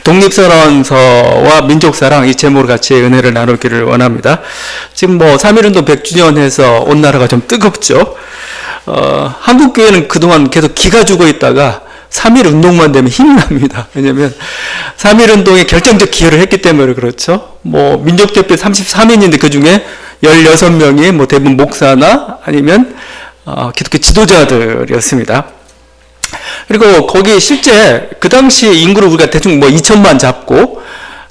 독립선언서와 민족사랑 이 제목으로 같이 은혜를 나누기를 원합니다. 지금 3.1운동 100주년 해서 온 나라가 좀 뜨겁죠. 한국교회는 그동안 계속 기가 죽어 있다가 3.1운동만 되면 힘이 납니다. 왜냐면 3.1운동에 결정적 기여를 했기 때문에 그렇죠. 민족대표 33인인데 그 중에 16명이 대부분 목사나 아니면 기독교 지도자들이었습니다. 그리고 거기 실제 그 당시 인구를 우리가 대충 2천만 잡고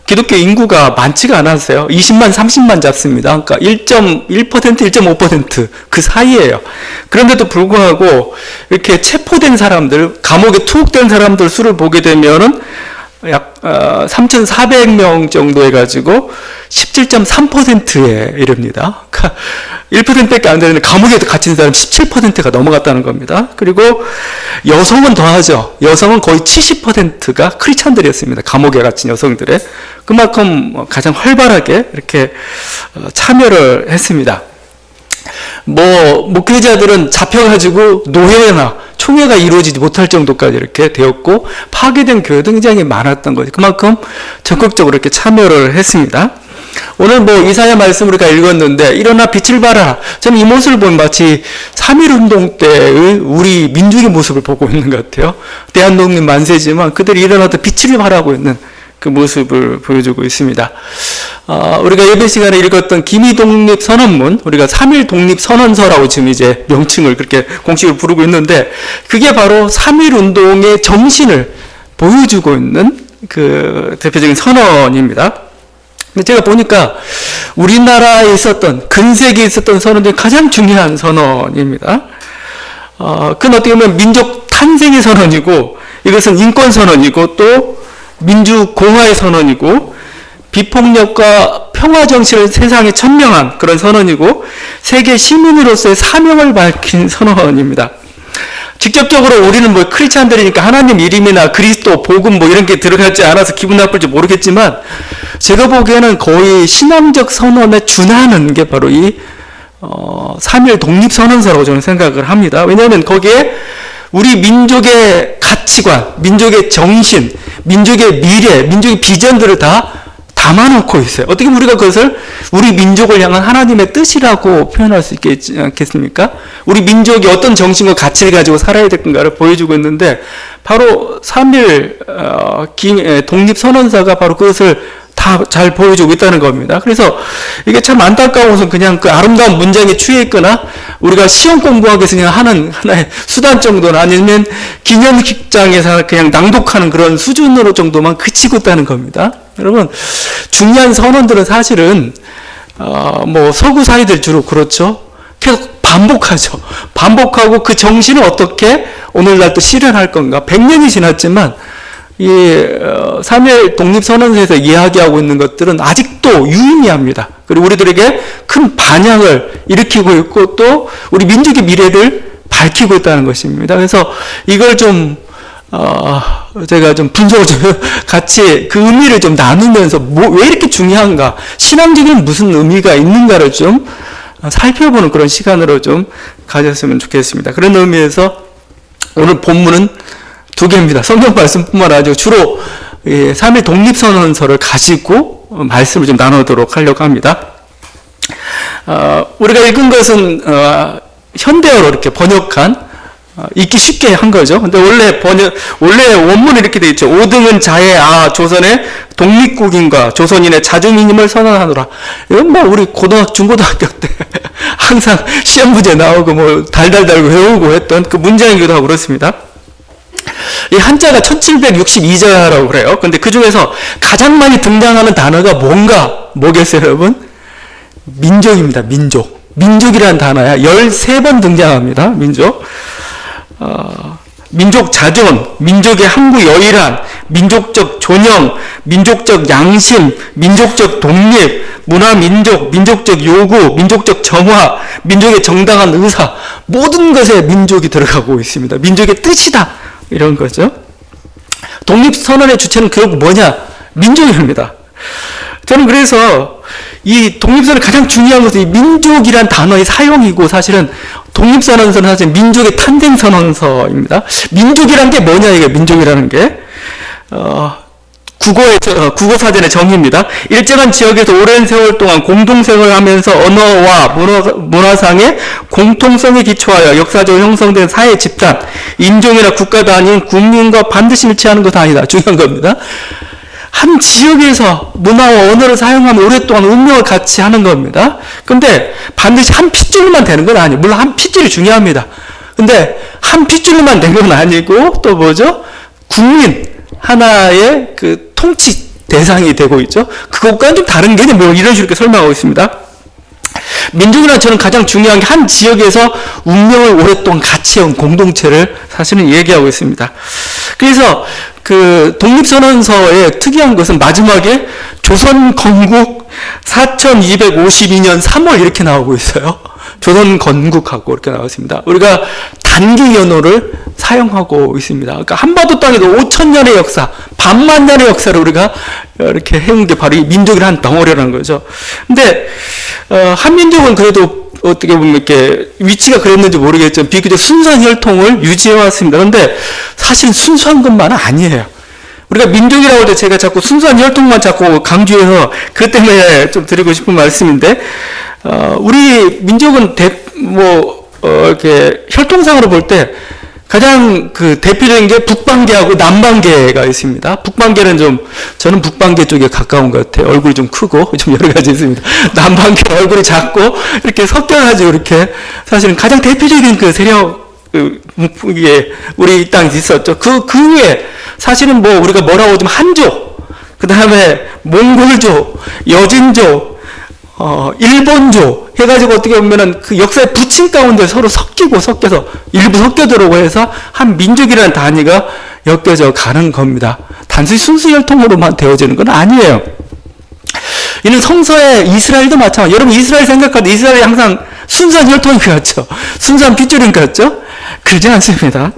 기독교 인구가 많지가 않았어요. 20만, 30만 잡습니다. 그러니까 1.1%, 1.5% 그 사이예요. 그런데도 불구하고 이렇게 체포된 사람들, 감옥에 투옥된 사람들 수를 보게 되면은 약 3,400명 정도 해가지고 17.3%에 이릅니다. 그러니까 1%밖에 안 되는데 감옥에 갇힌 사람 17%가 넘어갔다는 겁니다. 그리고 여성은 더하죠. 여성은 거의 70%가 크리스찬들이었습니다. 감옥에 갇힌 여성들의. 그만큼 가장 활발하게 이렇게 참여를 했습니다. 목회자들은 잡혀가지고 노예나 총회가 이루어지지 못할 정도까지 이렇게 되었고, 파괴된 교회도 굉장히 많았던 거죠. 그만큼 적극적으로 이렇게 참여를 했습니다. 오늘 이사야 말씀 우리가 읽었는데, 일어나 빛을 발하라. 저는 이 모습을 보면 마치 3.1운동 때의 우리 민족의 모습을 보고 있는 것 같아요. 대한독립 만세지만 그들이 일어나서 빛을 발하고 있는 그 모습을 보여주고 있습니다. 우리가 예배 시간에 읽었던 기미독립선언문, 우리가 3.1 독립선언서라고 지금 이제 명칭을 그렇게 공식으로 부르고 있는데, 그게 바로 3.1 운동의 정신을 보여주고 있는 그 대표적인 선언입니다. 근데 제가 보니까 우리나라에 있었던, 근세기에 있었던 선언 중에 가장 중요한 선언입니다. 그건 어떻게 보면 민족 탄생의 선언이고, 이것은 인권 선언이고, 또 민주공화의 선언이고, 비폭력과 평화 정신을 세상에 천명한 그런 선언이고, 세계 시민으로서의 사명을 밝힌 선언입니다. 직접적으로 우리는 크리스찬들이니까 하나님 이름이나 그리스도, 복음 이런 게 들어가지 않아서 기분 나쁠지 모르겠지만, 제가 보기에는 거의 신앙적 선언에 준하는 게 바로 이 3.1 독립선언서라고 저는 생각을 합니다. 왜냐하면 거기에 우리 민족의 가치관, 민족의 정신, 민족의 미래, 민족의 비전들을 다 담아놓고 있어요. 어떻게 보면 우리가 그것을 우리 민족을 향한 하나님의 뜻이라고 표현할 수 있지 않겠습니까? 우리 민족이 어떤 정신과 가치를 가지고 살아야 될 건가를 보여주고 있는데, 바로 3.1 독립선언사가 바로 그것을 다 잘 보여주고 있다는 겁니다. 그래서 이게 참 안타까워서 그냥 그 아름다운 문장에 취해 있거나 우리가 시험 공부하기 위해서 그냥 하는 하나의 수단 정도나 아니면 기념식장에서 그냥 낭독하는 그런 수준으로 정도만 그치고 있다는 겁니다. 여러분, 중요한 선언들은 사실은 서구 사회들 주로 그렇죠. 계속 반복하죠. 반복하고 그 정신을 어떻게 오늘날 또 실현할 건가. 100년이 지났지만 이 3.1 독립선언서에서 이야기하고 있는 것들은 아직도 유의미합니다. 그리고 우리들에게 큰 반향을 일으키고 있고, 또 우리 민족의 미래를 밝히고 있다는 것입니다. 그래서 이걸 좀 제가 좀 분석을 좀 같이 그 의미를 좀 나누면서 왜 이렇게 중요한가, 신앙적인 무슨 의미가 있는가를 좀 살펴보는 그런 시간으로 좀 가졌으면 좋겠습니다. 그런 의미에서 오늘 본문은 두 개입니다. 성경 말씀뿐만 아니라 주로 3.1 독립선언서를 가지고 말씀을 좀 나누도록 하려고 합니다. 우리가 읽은 것은 현대어로 이렇게 번역한, 읽기 쉽게 한 거죠. 근데 원래 원문이 이렇게 되어 있죠. 5등은 자의 조선의 독립국인과 조선인의 자주민임을 선언하노라. 이건 우리 중고등학교 때 항상 시험 문제 나오고 달달 달고 외우고 했던 그 문장이기도 하고 그렇습니다. 이 한자가 1762자라고 그래요. 근데 그 중에서 가장 많이 등장하는 단어가 뭐겠어요, 여러분? 민족입니다, 민족. 민족이라는 단어야 13번 등장합니다, 민족. 민족 자존, 민족의 항구 여일한, 민족적 존영, 민족적 양심, 민족적 독립, 문화 민족, 민족적 요구, 민족적 정화, 민족의 정당한 의사, 모든 것에 민족이 들어가고 있습니다. 민족의 뜻이다, 이런 거죠. 독립선언의 주체는 결국 뭐냐? 민족입니다. 저는 그래서 이 독립선언의 가장 중요한 것은 이 민족이란 단어의 사용이고, 사실은 독립선언서는 사실 민족의 탄생선언서입니다. 민족이란 게 뭐냐, 이게 민족이라는 게. 국어 사전의 정의입니다. 일정한 지역에서 오랜 세월 동안 공동생활하면서 언어와 문화상의 공통성에 기초하여 역사적으로 형성된 사회 집단, 인종이나 국가 단위인 국민과 반드시 일치하는 것은 아니다. 중요한 겁니다. 한 지역에서 문화와 언어를 사용하면 오랫동안 운명을 같이 하는 겁니다. 근데 반드시 한 핏줄로만 되는 건 아니에요. 물론 한 핏줄이 중요합니다. 근데 한 핏줄로만 된 건 아니고 또 뭐죠? 국민 하나의 그 통치 대상이 되고 있죠. 그것과는 좀 다른 개념, 뭐 이런 식으로 설명하고 있습니다. 민족이란 저는 가장 중요한 게 한 지역에서 운명을 오랫동안 같이 해온 공동체를 사실은 얘기하고 있습니다. 그래서 그 독립선언서의 특이한 것은 마지막에 조선 건국 4252년 3월 이렇게 나오고 있어요. 조선 건국하고 이렇게 나왔습니다. 우리가 단기 연호를 사용하고 있습니다. 그러니까 한반도 땅에도 5,000년의 역사, 반만 년의 역사를 우리가 이렇게 해온 게 바로 이 민족이라는 덩어리라는 거죠. 근데 한민족은 그래도 어떻게 보면 이렇게 위치가 그랬는지 모르겠지만 비교적 순수한 혈통을 유지해 왔습니다. 그런데 사실 순수한 것만은 아니에요. 우리가 민족이라고 할 때 제가 자꾸 순수한 혈통만 자꾸 강조해서 그 때문에 좀 드리고 싶은 말씀인데, 우리 민족은 이렇게 혈통상으로 볼 때 가장 그 대표적인 게 북방계하고 남방계가 있습니다. 북방계는 저는 북방계 쪽에 가까운 것 같아요. 얼굴이 좀 크고 좀 여러 가지 있습니다. 남방계 얼굴이 작고 이렇게 섞여가지고 이렇게 사실은 가장 대표적인 그 세력, 이게 우리 땅에 있었죠. 그 후에 사실은 뭐 우리가 뭐라고 하지만 한조, 그 다음에 몽골조, 여진조, 일본조 해가지고 어떻게 보면은 그 역사의 부침 가운데 서로 섞여서 일부 섞여들어오고 해서 한 민족이라는 단위가 엮여져 가는 겁니다. 단순히 순수 혈통으로만 되어지는 건 아니에요. 이는 성서의 이스라엘도 마찬가지. 여러분 이스라엘 생각할 때 이스라엘이 항상 순수한 혈통인 것 같죠? 순수한 핏줄인 것 같죠? 그러지 않습니다.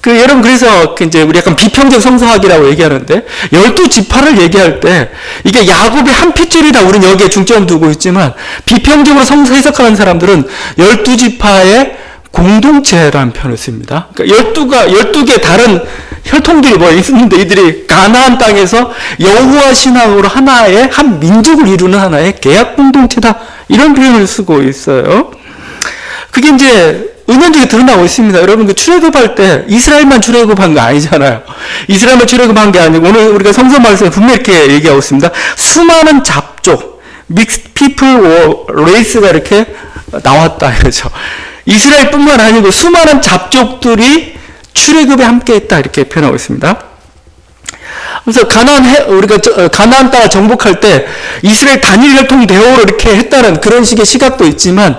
여러분, 그래서, 이제, 우리 약간 비평적 성서학이라고 얘기하는데, 12지파를 얘기할 때, 이게 야곱의 한 핏줄이라 우리는 여기에 중점을 두고 있지만, 비평적으로 성서 해석하는 사람들은 12지파의 공동체라는 표현을 씁니다. 그러니까 12개 다른 혈통들이 뭐 있는데, 이들이 가나안 땅에서 여호와 신앙으로 하나의, 한 민족을 이루는 하나의 계약 공동체다. 이런 표현을 쓰고 있어요. 그게 이제, 은연중에 드러나고 있습니다. 여러분, 그 출애굽할 때 이스라엘만 출애굽한 거 아니잖아요. 이스라엘만 출애굽한 게 아니고 오늘 우리가 성서 말씀에 분명히 이렇게 얘기하고 있습니다. 수많은 잡족, mixed people or race가 이렇게 나왔다 이거죠. 이스라엘뿐만 아니고 수많은 잡족들이 출애굽에 함께했다 이렇게 표현하고 있습니다. 그래서 우리가 가나안 땅을 정복할 때 이스라엘 단일 혈통 대오로 이렇게 했다는 그런 식의 시각도 있지만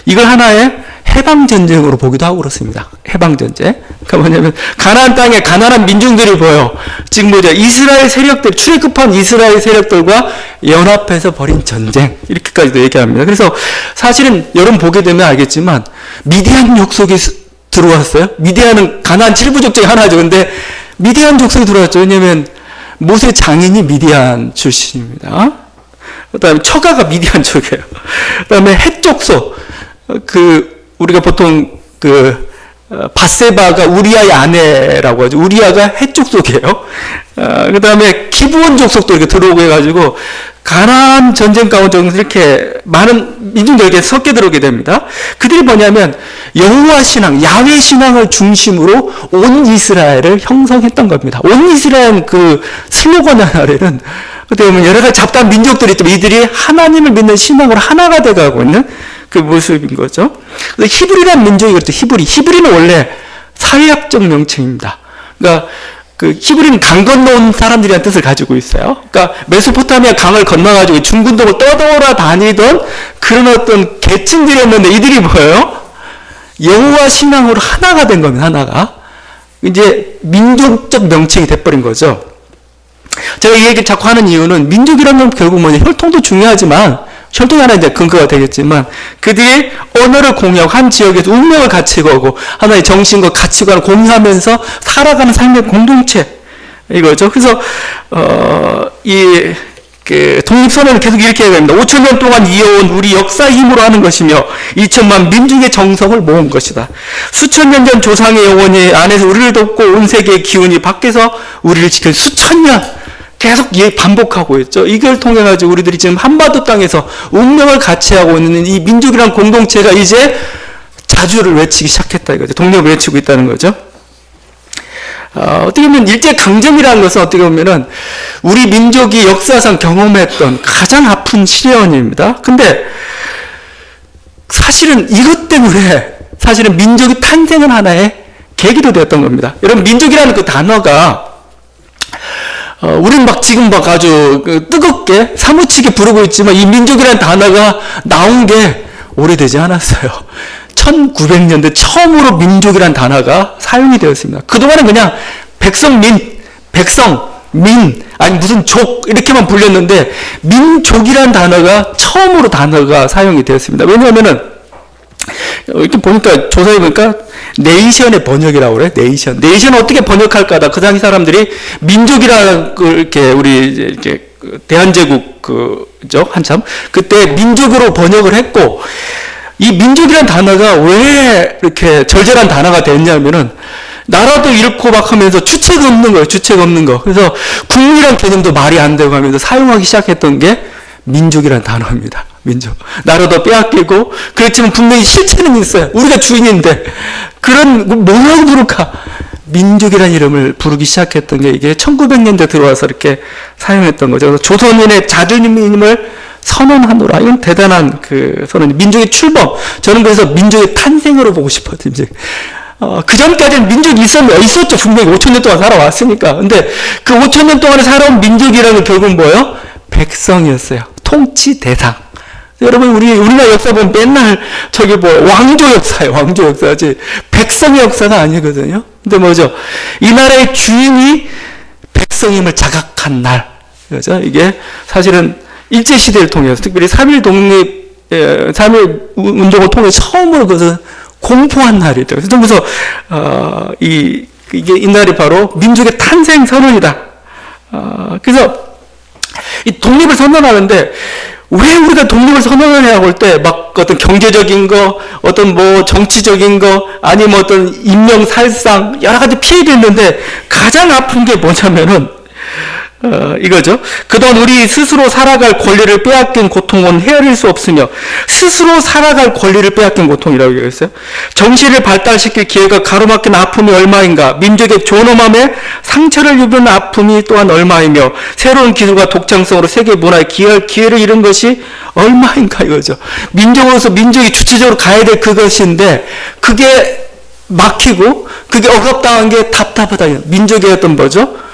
이걸 하나의 해방전쟁으로 보기도 하고 그렇습니다. 해방전쟁. 그러니까 뭐냐면, 가나안 땅에 가난한 민중들이 보여. 지금 이스라엘 세력들, 출애굽한 이스라엘 세력들과 연합해서 벌인 전쟁. 이렇게까지도 얘기합니다. 그래서 사실은 여러분 보게 되면 알겠지만, 미디안 족속이 들어왔어요. 미디안은 가나안 7부족 중에 하나죠. 근데 미디안 족속이 들어왔죠. 왜냐면, 모세 장인이 미디안 출신입니다. 그 다음에 처가가 미디안 쪽이에요. 그 다음에 헷 족속. 우리가 보통 바세바가 우리아의 아내라고 하죠. 우리아가 헷 족속이에요. 그 다음에 기브온 족속도 이렇게 들어오고 해가지고 가나안 전쟁 가운데 이렇게 많은 민중들이 이렇게 섞여 들어오게 됩니다. 그들이 뭐냐면 여호와 신앙, 야훼 신앙을 중심으로 온 이스라엘을 형성했던 겁니다. 온 이스라엘 그 슬로건 하나는 어떻게 보면 여러 가지 잡다한 민족들이 있지만 이들이 하나님을 믿는 신앙으로 하나가 돼가고 있는 그 모습인 거죠. 히브리라는 민족이 그렇죠. 히브리는 원래 사회학적 명칭입니다. 그러니까 히브리는 강 건너온 사람들이라는 뜻을 가지고 있어요. 그러니까 메소포타미아 강을 건너가지고 중근동을 떠돌아다니던 그런 어떤 계층들이었는데 이들이 뭐예요? 여호와 신앙으로 하나가 된 겁니다. 하나가. 이제 민족적 명칭이 돼버린 거죠. 제가 이 얘기를 자꾸 하는 이유는 민족이라는 건 결국 뭐냐, 혈통도 중요하지만 혈통이 하나 이제 근거가 되겠지만 그들이 언어를 공유하고 한 지역에서 운명을 같이 거고 하나의 정신과 가치관을 공유하면서 살아가는 삶의 공동체 이거죠. 그래서 그 독립선언을 계속 이렇게 얘기합니다. 5,000년 동안 이어온 우리 역사 힘으로 하는 것이며 2천만 민중의 정성을 모은 것이다. 수천 년 전 조상의 영혼이 안에서 우리를 돕고 온 세계의 기운이 밖에서 우리를 지켜 수천 년 계속 반복하고 있죠. 이걸 통해 가지고 우리들이 지금 한반도 땅에서 운명을 같이 하고 있는 이 민족이란 공동체가 이제 자주를 외치기 시작했다 이거죠. 독립을 외치고 있다는 거죠. 어떻게 보면 일제강점기라는 것은 어떻게 보면은 우리 민족이 역사상 경험했던 가장 아픈 시련입니다. 근데 사실은 이것 때문에 사실은 민족이 탄생은 하나의 계기도 되었던 겁니다. 여러분, 민족이라는 그 단어가 우리는 막 지금 막 아주 뜨겁게 사무치게 부르고 있지만 이 민족이라는 단어가 나온 게 오래되지 않았어요. 1900년대 처음으로 민족이란 단어가 사용이 되었습니다. 그동안은 그냥 백성민, 아니 무슨 족 이렇게만 불렸는데 민족이란 단어가 처음으로 단어가 사용이 되었습니다. 왜냐하면은 이렇게 보니까 조사해 보니까 네이션의 번역이라고 그래. 네이션 어떻게 번역할까다. 그 당시 사람들이 민족이라는 이렇게 우리 이렇게 대한제국 그죠 한참 그때 민족으로 번역을 했고. 이 민족이라는 단어가 왜 이렇게 절절한 단어가 됐냐면은 나라도 잃고 막 하면서 주체가 없는 거예요. 주체가 없는 거. 그래서 국민이라는 개념도 말이 안 되고 하면서 사용하기 시작했던 게 민족이라는 단어입니다. 민족. 나라도 빼앗기고 그렇지만 분명히 실체는 있어요. 우리가 주인인데 그런 뭐라고 부를까? 민족이라는 이름을 부르기 시작했던 게 이게 1900년대 들어와서 이렇게 사용했던 거죠. 그래서 조선인의 자주님을 선언하노라. 이건 대단한 그 선언. 민족의 출범. 저는 그래서 민족의 탄생으로 보고 싶어요. 이제. 그 전까지는 민족이 있었죠. 분명히 5,000년 동안 살아왔으니까. 근데 그 5,000년 동안에 살아온 민족이라는 건 결국 뭐예요? 백성이었어요. 통치 대상. 여러분, 우리나라 역사 보면 맨날 저기 왕조 역사예요. 왕조 역사지. 백성의 역사가 아니거든요. 근데 뭐죠? 이 나라의 주인이 백성임을 자각한 날. 그죠? 이게 사실은 일제시대를 통해서, 특별히 3.1 운동을 통해 처음으로 그것은 공포한 날이죠. 그래서, 이게 이 날이 바로 민족의 탄생 선언이다. 그래서, 이 독립을 선언하는데, 왜 우리가 독립을 선언하냐고 할 때, 막 어떤 경제적인 거, 어떤 뭐 정치적인 거, 아니면 어떤 인명살상, 여러 가지 피해가 있는데, 가장 아픈 게 뭐냐면은, 이거죠. 그동안 우리 스스로 살아갈 권리를 빼앗긴 고통은 헤아릴 수 없으며 스스로 살아갈 권리를 빼앗긴 고통이라고 얘기했어요. 정신을 발달시킬 기회가 가로막힌 아픔이 얼마인가, 민족의 존엄함에 상처를 입은 아픔이 또한 얼마이며 새로운 기술과 독창성으로 세계 문화의 기회를 잃은 것이 얼마인가 이거죠. 민족으로서 민족이 주체적으로 가야 될 그것인데 그게 막히고 그게 억압당한 게 답답하다. 민족의 어떤 뭐죠?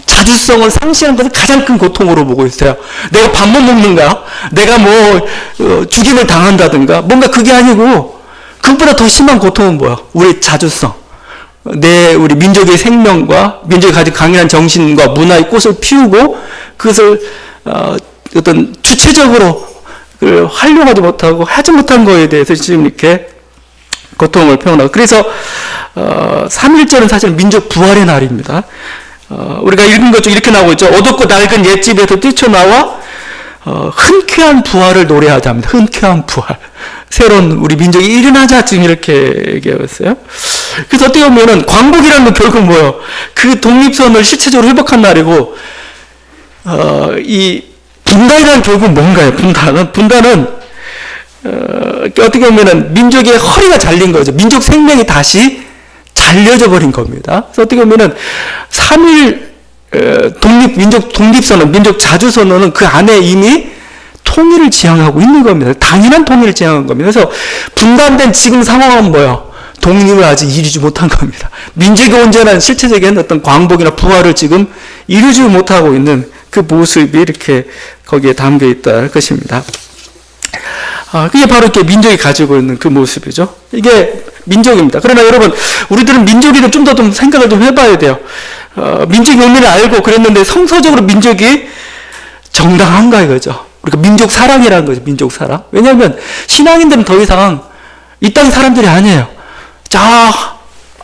자주성을 상실한 것을 가장 큰 고통으로 보고 있어요. 내가 밥 못 먹는가? 내가 죽임을 당한다든가? 뭔가 그게 아니고, 그것보다 더 심한 고통은 뭐야? 우리 자주성. 우리 민족의 생명과, 민족이 가진 강인한 정신과 문화의 꽃을 피우고, 그것을, 어떤 주체적으로 활용하지 못하고, 하지 못한 거에 대해서 지금 이렇게 고통을 표현하고. 그래서, 3.1절은 사실 민족 부활의 날입니다. 우리가 읽은 것 중 이렇게 나오고 있죠. 어둡고 낡은 옛집에서 뛰쳐나와 흔쾌한 부활을 노래하자 합니다. 흔쾌한 부활. 새로운 우리 민족이 일어나자 지금 이렇게 얘기했어요. 그래서 어떻게 보면은 광복이라는 건 결국 뭐예요? 그 독립선을 실체적으로 회복한 날이고 이 분단이란 결국 뭔가요? 분단은 어떻게 보면은 민족의 허리가 잘린 거죠. 민족 생명이 다시 잘려져 버린 겁니다. 그래서 어떻게 보면은 3.1 민족 독립선언, 민족 자주선언은 그 안에 이미 통일을 지향하고 있는 겁니다. 당연한 통일을 지향한 겁니다. 그래서 분단된 지금 상황은 뭐예요? 독립을 아직 이루지 못한 겁니다. 민족의 온전한 실체적인 어떤 광복이나 부활을 지금 이루지 못하고 있는 그 모습이 이렇게 거기에 담겨 있다 것입니다. 그게 바로 이렇게 민족이 가지고 있는 그 모습이죠. 이게 민족입니다. 그러나 여러분, 우리들은 민족이를 좀 더 생각을 좀 해봐야 돼요. 민족의 의미를 알고 그랬는데 성서적으로 민족이 정당한가 이거죠. 우리가 민족 사랑이라는 거죠. 민족 사랑. 왜냐하면 신앙인들은 더 이상 이 땅 사람들이 아니에요.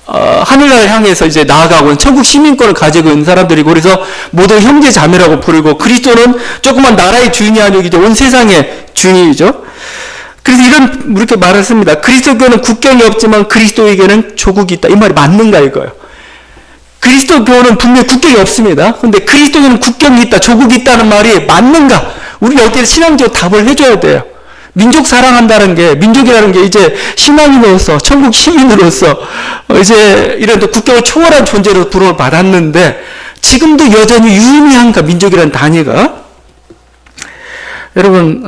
하늘나라를 향해서 이제 나아가고 천국 시민권을 가지고 있는 사람들이고, 그래서 모두 형제 자매라고 부르고, 그리스도는 조그만 나라의 주인이 아니고 이제 온 세상의 주인이죠. 그래서 이렇게 말했습니다. 그리스도교는 국경이 없지만 그리스도에게는 조국이 있다. 이 말이 맞는가 이거예요. 그리스도교는 분명히 국경이 없습니다. 근데 그리스도교는 국경이 있다, 조국이 있다는 말이 맞는가? 우리 여기에 신앙적으로 답을 해줘야 돼요. 민족 사랑한다는 게, 민족이라는 게 이제 신앙인으로서, 천국 시민으로서 이제 이런 국경을 초월한 존재로 부름을 받았는데, 지금도 여전히 유의미한가, 민족이라는 단위가? 여러분,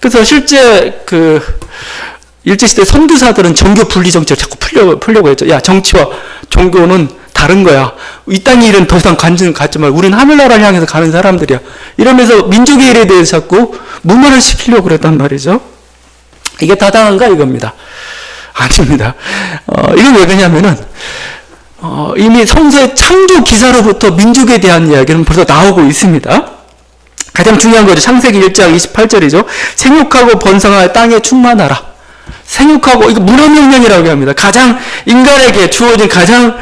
그래서 실제 일제시대 선교사들은 종교 분리 정책을 자꾸 풀려고 했죠. 야, 정치와 종교는 다른 거야. 이 땅의 일은 더 이상 관심을 갖지 말고 우리는 하늘나라를 향해서 가는 사람들이야. 이러면서 민족의 일에 대해서 자꾸 무마를 시키려고 그랬단 말이죠. 이게 타당한가 이겁니다. 아닙니다. 이건 왜 그러냐면은 이미 성서의 창조 기사로부터 민족에 대한 이야기는 벌써 나오고 있습니다. 가장 중요한 거죠. 창세기 1장 28절이죠. 생육하고 번성하여 땅에 충만하라. 생육하고, 이거 문화명령이라고 합니다. 가장 인간에게 주어진 가장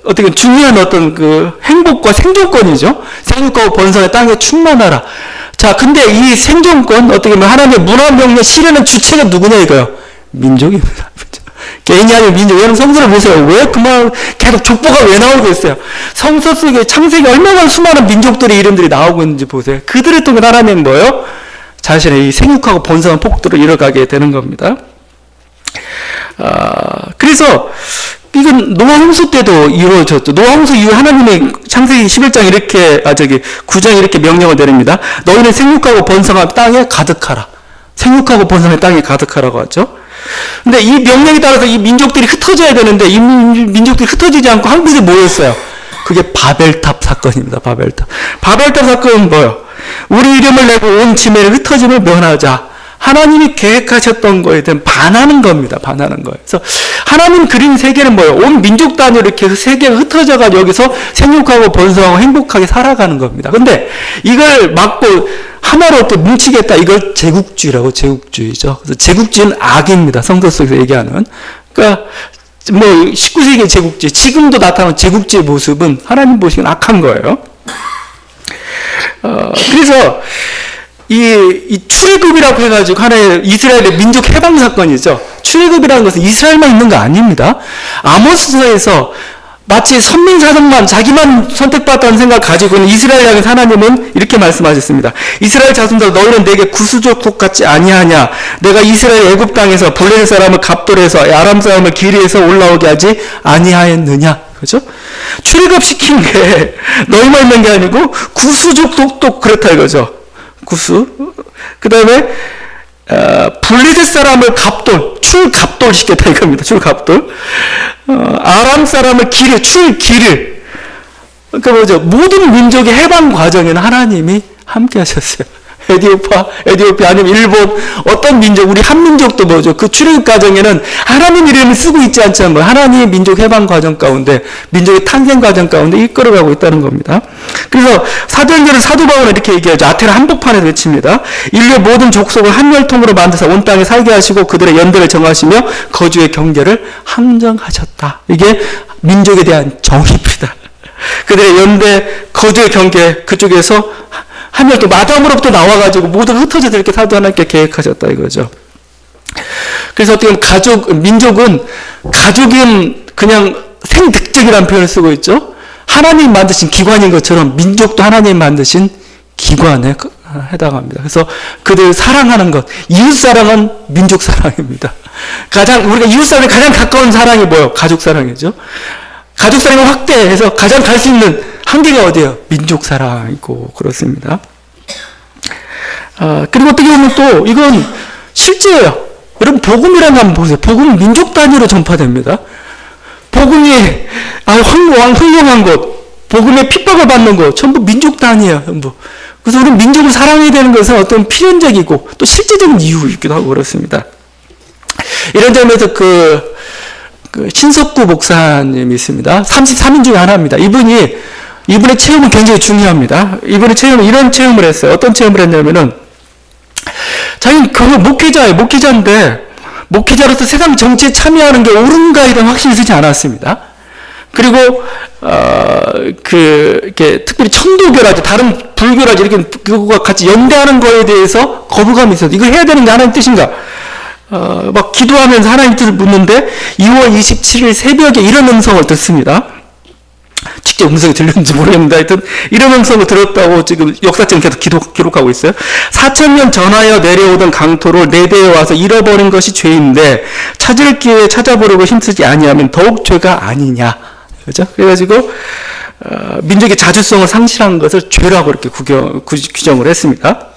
어떻게 중요한 어떤 행복과 생존권이죠. 생육하고 번성하여 땅에 충만하라. 자, 근데 이 생존권, 어떻게 보면 하나님의 문화명령 실현의 주체가 누구냐 이거요. 민족입니다. 개인이 아니면 민족. 여러분 성서를 보세요. 왜 그만 계속 족보가 왜 나오고 있어요? 성서 속에 창세기 얼마나 수많은 민족들의 이름들이 나오고 있는지 보세요. 그들을 통해 하나님은 뭐예요? 자신의 이 생육하고 번성한 폭도로 이뤄가게 되는 겁니다. 그래서 이건 노아 홍수 때도 이루어졌죠. 노아 홍수 이후에 하나님의 창세기 11장 9장 이렇게 명령을 내립니다. 너희는 생육하고 번성한 땅에 가득하라. 생육하고 번성한 땅에 가득하라고 하죠. 근데 이 명령에 따라서 이 민족들이 흩어져야 되는데 이 민족들이 흩어지지 않고 한 곳에 모였어요. 그게 바벨탑 사건입니다. 바벨탑 사건은 뭐예요? 우리 이름을 내고 온 지면의 흩어짐을 면하자. 하나님이 계획하셨던 거에 대한 반하는 겁니다. 반하는 거예요. 그래서 하나님 그린 세계는 뭐예요? 온 민족 단위로 이렇게 세계가 흩어져가지고 여기서 생육하고 번성하고 행복하게 살아가는 겁니다. 근데 이걸 막고 하나로 어떻게 뭉치겠다. 이걸 제국주의라고, 제국주의죠. 그래서 제국주의는 악입니다. 성서 속에서 얘기하는. 그러니까 19세기의 제국주의, 지금도 나타나는 제국주의 모습은 하나님 보시기엔 악한 거예요. 그래서 이 출애굽이라고 해가지고 하나의 이스라엘의 민족 해방 사건이죠. 출애굽이라는 것은 이스라엘만 있는 거 아닙니다. 아모스서에서 마치 선민사정만 자기만 선택받았다는 생각을 가지고 있는 이스라엘 향해서 하나님은 이렇게 말씀하셨습니다. 이스라엘 자손들 너희는 내게 구수족 같지 아니하냐. 내가 이스라엘 애굽 땅에서 블레셋 사람을 갑돌에서 아람 사람을 기리에서 올라오게 하지 아니하였느냐. 그죠? 출애굽시킨 게 너희만 있는 게 아니고 구수족도 그렇다 이거죠. 구수. 그 다음에 블레셋 사람을 출갑돌 시켰다 이겁니다. 출갑돌. 아람 사람을 출기를. 그러니까 뭐죠? 모든 민족의 해방 과정에는 하나님이 함께 하셨어요. 에티오피아 아니면 일본 어떤 민족, 우리 한민족도 뭐죠? 그 출애굽 과정에는 하나님 이름을 쓰고 있지 않지만 하나님의 민족 해방 과정 가운데, 민족의 탄생 과정 가운데 이끌어가고 있다는 겁니다. 그래서 사도행전은 사도 바울은 이렇게 얘기하죠. 아테네 한복판에서 외칩니다. 인류의 모든 족속을 한 혈통으로 만드사 온 땅에 살게 하시고 그들의 연대를 정하시며 거주의 경계를 항정하셨다. 이게 민족에 대한 정의입니다. 그들의 연대, 거주의 경계, 그쪽에서 하늘 또 마담으로부터 나와가지고 모두가 흩어져서 이렇게 사도 하나님께 계획하셨다 이거죠. 그래서 어떻게 보면 민족은 그냥 생득적이라는 표현을 쓰고 있죠. 하나님 만드신 기관인 것처럼 민족도 하나님 만드신 기관에 해당합니다. 그래서 그들 사랑하는 것, 이웃 사랑은 민족 사랑입니다. 우리가 이웃 사랑에 가장 가까운 사랑이 뭐예요? 가족 사랑이죠. 가족 사랑을 확대해서 가장 갈 수 있는 한계가 어디예요? 민족 사랑이고 그렇습니다. 그리고 어떻게 보면 또 이건 실제예요. 여러분 복음이라는 거 한번 보세요. 복음은 민족 단위로 전파됩니다. 복음이 훌륭한 것, 복음의 핍박을 받는 것 전부 민족 단위예요. 전부. 그래서 우리는 민족을 사랑해야 되는 것은 어떤 필연적이고 또 실제적인 이유이기도 하고 그렇습니다. 이런 점에서 신석구 목사님이 있습니다. 33인 중에 하나입니다. 이분의 체험은 굉장히 중요합니다. 이분의 체험은 이런 체험을 했어요. 어떤 체험을 했냐면은, 자기는 목회자인데, 목회자로서 세상 정치에 참여하는 게 옳은가에 대한 확신이 쓰지 않았습니다. 그리고 이렇게 특별히 천도교라든지 다른 불교라든지 이렇게 그거가 같이 연대하는 거에 대해서 거부감이 있어서 이걸 해야 되는 게 하나님 뜻인가? 막 기도하면서 하나님 뜻을 묻는데 2월 27일 새벽에 이런 음성을 듣습니다. 직접 음성이 들렸는지 모르겠는데 하여튼 이런 음성을 들었다고 지금 역사책은 계속 기록하고 있어요. 4,000년 전하여 내려오던 강토를 내 배에 와서 잃어버린 것이 죄인데 찾을 기회에 찾아보려고 힘쓰지 아니하면 더욱 죄가 아니냐. 그죠? 그래가지고 민족의 자주성을 상실한 것을 죄라고 이렇게 규정을 했습니다.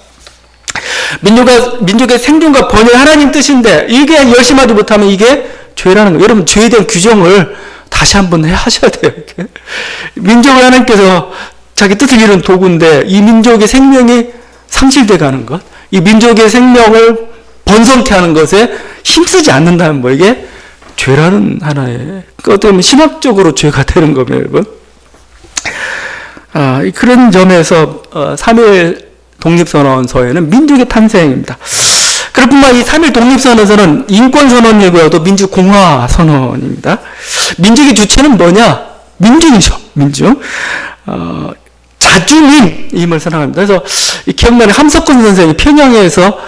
민족의 생존과 번영이 하나님 뜻인데 이게 열심하지 못하면 이게 죄라는 거예요. 여러분 죄에 대한 규정을 다시 한번 하셔야 돼요. 이렇게. 민족을 하나님께서 자기 뜻을 이룬 도구인데 이 민족의 생명이 상실돼 가는 것, 이 민족의 생명을 번성케 하는 것에 힘쓰지 않는다면 뭐 이게 죄라는 하나의 것 때문에 신학적으로 죄가 되는 겁니다, 여러분. 그런 점에서 3.1 독립선언서에는 민족의 탄생입니다. 그럴 뿐만 이 3.1 독립선언서는 인권선언이고도 민주공화선언입니다. 민족의 주체는 뭐냐? 민중이죠. 민중. 자주민임을 선언합니다. 그래서 기억나는 함석근 선생이 평양에서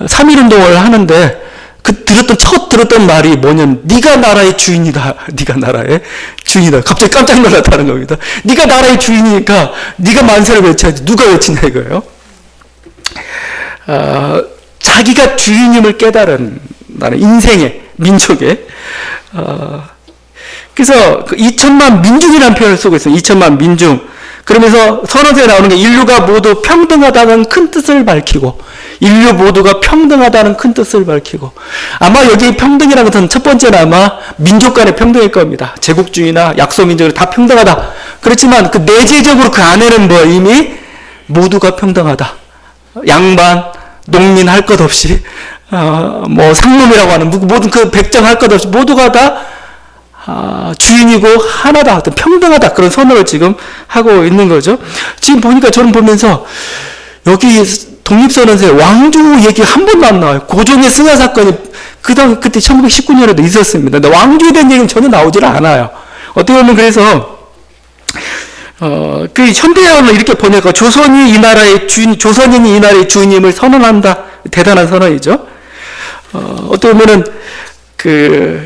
3.1운동을 하는데 처음 들었던 말이 뭐냐면 네가 나라의 주인이다. 네가 나라의 주인이다. 갑자기 깜짝 놀랐다는 겁니다. 네가 나라의 주인이니까 네가 만세를 외쳐야지. 누가 외치냐 이거예요. 자기가 주인임을 깨달은 나는 인생의 민족의 그래서 2천만 민중이라는 표현을 쓰고 있어요. 2천만 민중. 그러면서 선언서에 나오는 게 인류가 모두 평등하다는 큰 뜻을 밝히고 인류 모두가 평등하다는 큰 뜻을 밝히고 아마 여기 평등이라는 것은 첫 번째는 아마 민족 간의 평등일 겁니다. 제국주의나 약소민족이 다 평등하다. 그렇지만 그 내재적으로 그 안에는 뭐 이미 모두가 평등하다. 양반, 농민 할 것 없이 뭐 상놈이라고 하는 모든 그 백정 할 것 없이 모두가 다 주인이고 하나다, 평등하다 그런 선언을 지금 하고 있는 거죠. 지금 보니까 저는 보면서 여기 독립선언서에 왕조 얘기 한 번도 안 나와요. 고종의 승하 사건이 그때 1919년에도 있었습니다. 근데 왕조에 대한 얘기는 전혀 나오질 않아요. 어떻게 보면 그래서 그 현대어는 이렇게 보니까 조선인이 이 나라의 주인임을 선언한다. 대단한 선언이죠. 어떻게 보면은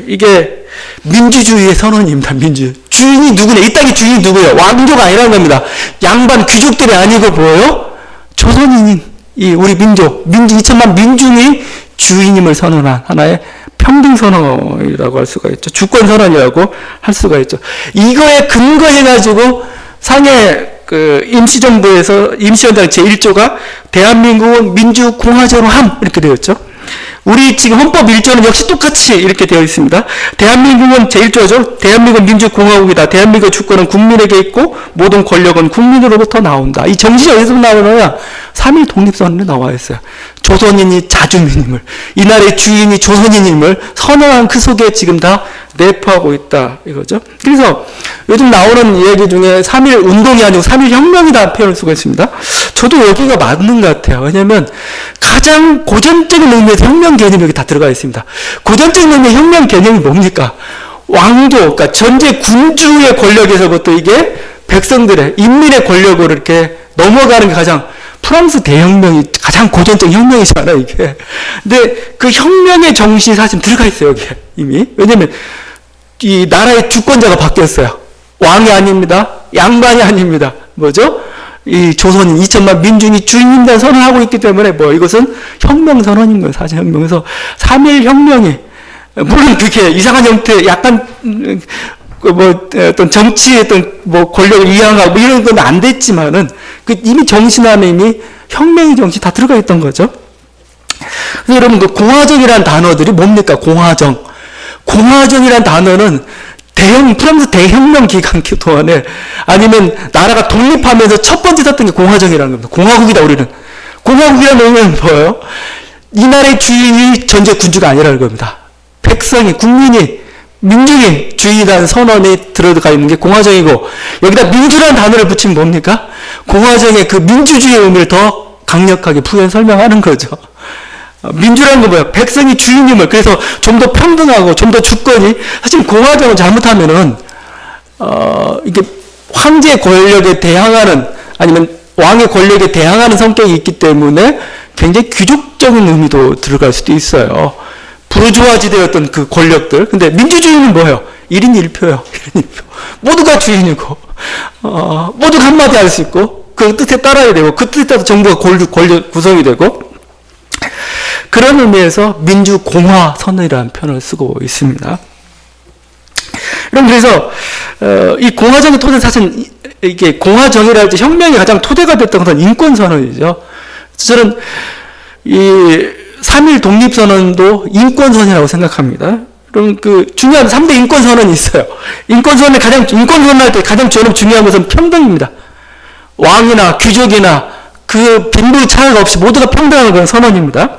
이게 민주주의의 선언입니다. 주인이 누구냐? 이 땅의 주인이 누구예요? 왕조가 아니라는 겁니다. 양반 귀족들이 아니고 뭐예요? 조선인인 우리 민족 2천만 민중이 주인임을 선언한 하나의 평등선언이라고 할 수가 있죠. 주권선언이라고 할 수가 있죠. 이거에 근거해가지고 상해 임시정부에서 임시헌장 제1조가 대한민국은 민주공화제로 함 이렇게 되었죠. 우리 지금 헌법 1조는 역시 똑같이 이렇게 되어 있습니다. 대한민국은 제1조죠. 대한민국은 민주공화국이다. 대한민국의 주권은 국민에게 있고 모든 권력은 국민으로부터 나온다. 이 정신이 어디서 나오느냐? 3.1 독립선언에 나와 있어요. 조선인이 자주민임을, 이 나라의 주인이 조선인임을 선언한 그 속에 지금 다 내포하고 있다 이거죠. 그래서 요즘 나오는 얘기 중에 3.1 운동이 아니고 3.1 혁명이다 표현을 쓰고 있습니다. 저도 여기가 맞는 것 같아요. 왜냐하면 가장 고전적인 의미에서 혁명 개념이 여기 다 들어가 있습니다. 고전적인 의미의 혁명 개념이 뭡니까? 왕조, 그러니까 전제 군주의 권력에서부터 이게 백성들의 인민의 권력으로 이렇게 넘어가는 게 가장 프랑스 대혁명이 가장 고전적인 혁명이잖아요, 이게. 근데 그 혁명의 정신이 사실 들어가 있어요, 여기에 이미. 왜냐면 이 나라의 주권자가 바뀌었어요. 왕이 아닙니다. 양반이 아닙니다. 뭐죠? 이 조선인 2천만 민중이 주인임을 선언하고 있기 때문에 이것은 혁명 선언인 거예요, 사실 혁명. 그래서 3.1 혁명이 물론 그렇게 이상한 형태, 약간 어떤 정치의 권력을 이양하고 이런 건 안 됐지만은 이미 정신 안에 이미 혁명의 정신이 다 들어가 있던 거죠. 그래서 여러분 공화정이라는 단어들이 뭡니까? 공화정이라는 단어는 프랑스 대혁명 기간 동안에 아니면 나라가 독립하면서 첫 번째 썼던 게 공화정이라는 겁니다. 공화국이다 우리는. 공화국이라는 의미는 뭐예요? 이 나라의 주인이 전제 군주가 아니라는 겁니다. 백성이, 국민이, 민중이 주인이라는 선언이 들어가 있는 게 공화정이고 여기다 민주라는 단어를 붙이면 뭡니까? 공화정의 그 민주주의의 의미를 더 강력하게 설명하는 거죠. 민주라는 건 뭐야? 백성이 주인임을, 그래서 좀 더 평등하고 좀 더 주권이, 사실 공화정을 잘못하면은, 이게 황제의 권력에 대항하는, 아니면 왕의 권력에 대항하는 성격이 있기 때문에 굉장히 귀족적인 의미도 들어갈 수도 있어요. 부르주아지대의 어떤 그 권력들. 근데 민주주의는 뭐예요? 1인 1표예요. 1인 1표. 모두가 주인이고, 모두가 한마디 할 수 있고, 그 뜻에 따라야 되고, 그 뜻에 따라 정부가 권력 구성이 되고, 그런 의미에서 민주공화 선언이라는 표현을 쓰고 있습니다. 그래서 이 공화정의 토대, 사실 이게 공화정이라 할지 혁명의 가장 토대가 됐던 것은 인권선언이죠. 저는 이 3.1 독립선언도 인권선언이라고 생각합니다. 그럼 그 중요한 3대 인권선언이 있어요. 인권선언할 때 가장 중요한 것은 평등입니다. 왕이나 귀족이나 그 빈부의 차이가 없이 모두가 평등한 그런 선언입니다.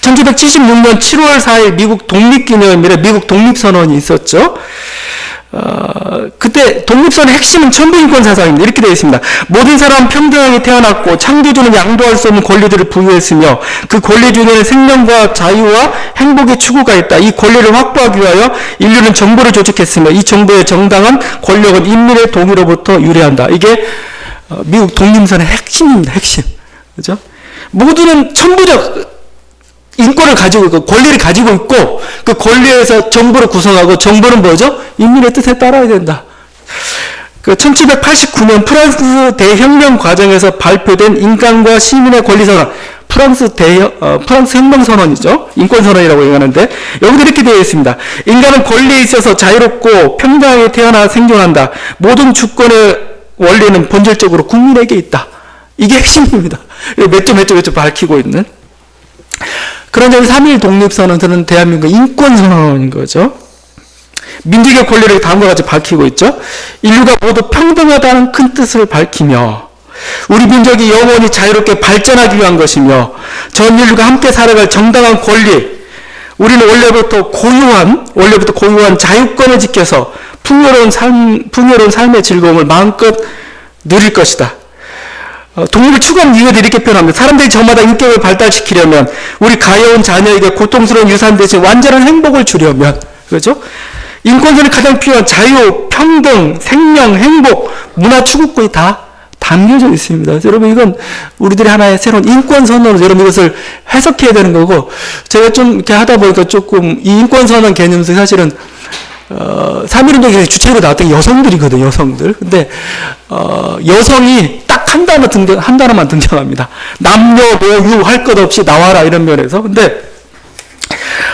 1976년 7월 4일 미국 독립기념일에 미국 독립선언이 있었죠. 그때 독립선언의 핵심은 천부인권 사상입니다. 이렇게 되어 있습니다. 모든 사람은 평등하게 태어났고 창조주는 양도할 수 없는 권리들을 부여했으며 그 권리 중에는 생명과 자유와 행복의 추구가 있다. 이 권리를 확보하기 위하여 인류는 정부를 조직했으며 이 정부의 정당한 권력은 인민의 동의로부터 유래한다. 이게 미국 독립선언의 핵심입니다. 핵심. 그죠? 모두는 천부적 인권을 가지고 있고 권리를 가지고 있고 그 권리에서 정부를 구성하고 정부는 뭐죠? 인민의 뜻에 따라야 된다. 그 1789년 프랑스 대혁명 과정에서 발표된 인간과 시민의 권리선언, 프랑스 혁명선언이죠. 인권선언이라고 얘기하는데 여기도 이렇게 되어 있습니다. 인간은 권리에 있어서 자유롭고 평등하게 태어나 생존한다. 모든 주권의 원리는 본질적으로 국민에게 있다. 이게 핵심입니다. 몇 점 밝히고 있는. 그런데 3.1 독립선언은 대한민국 인권선언인 거죠. 민족의 권리를 다음과 같이 밝히고 있죠. 인류가 모두 평등하다는 큰 뜻을 밝히며 우리 민족이 영원히 자유롭게 발전하기 위한 것이며 전 인류가 함께 살아갈 정당한 권리, 우리는 원래부터 고유한 자유권을 지켜서 풍요로운 삶의 즐거움을 마음껏 누릴 것이다. 독립을 추구하는 이유도 이렇게 표현합니다. 사람들이 저마다 인격을 발달시키려면 우리 가여운 자녀에게 고통스러운 유산 대신 완전한 행복을 주려면, 그렇죠? 인권선이 가장 필요한 자유, 평등, 생명, 행복, 문화 추구권이 다 담겨져 있습니다. 여러분 이건 우리들의 하나의 새로운 인권선언으로 여러분 이것을 해석해야 되는 거고, 제가 좀 이렇게 하다 보니까 조금 이 인권선언 개념에서 사실은 3.1운동의 주체로 나왔던 게 여성들이거든요, 여성들. 근데, 여성이 딱 한 단어만 등장합니다. 남녀, 유, 할 것 없이 나와라, 이런 면에서. 근데,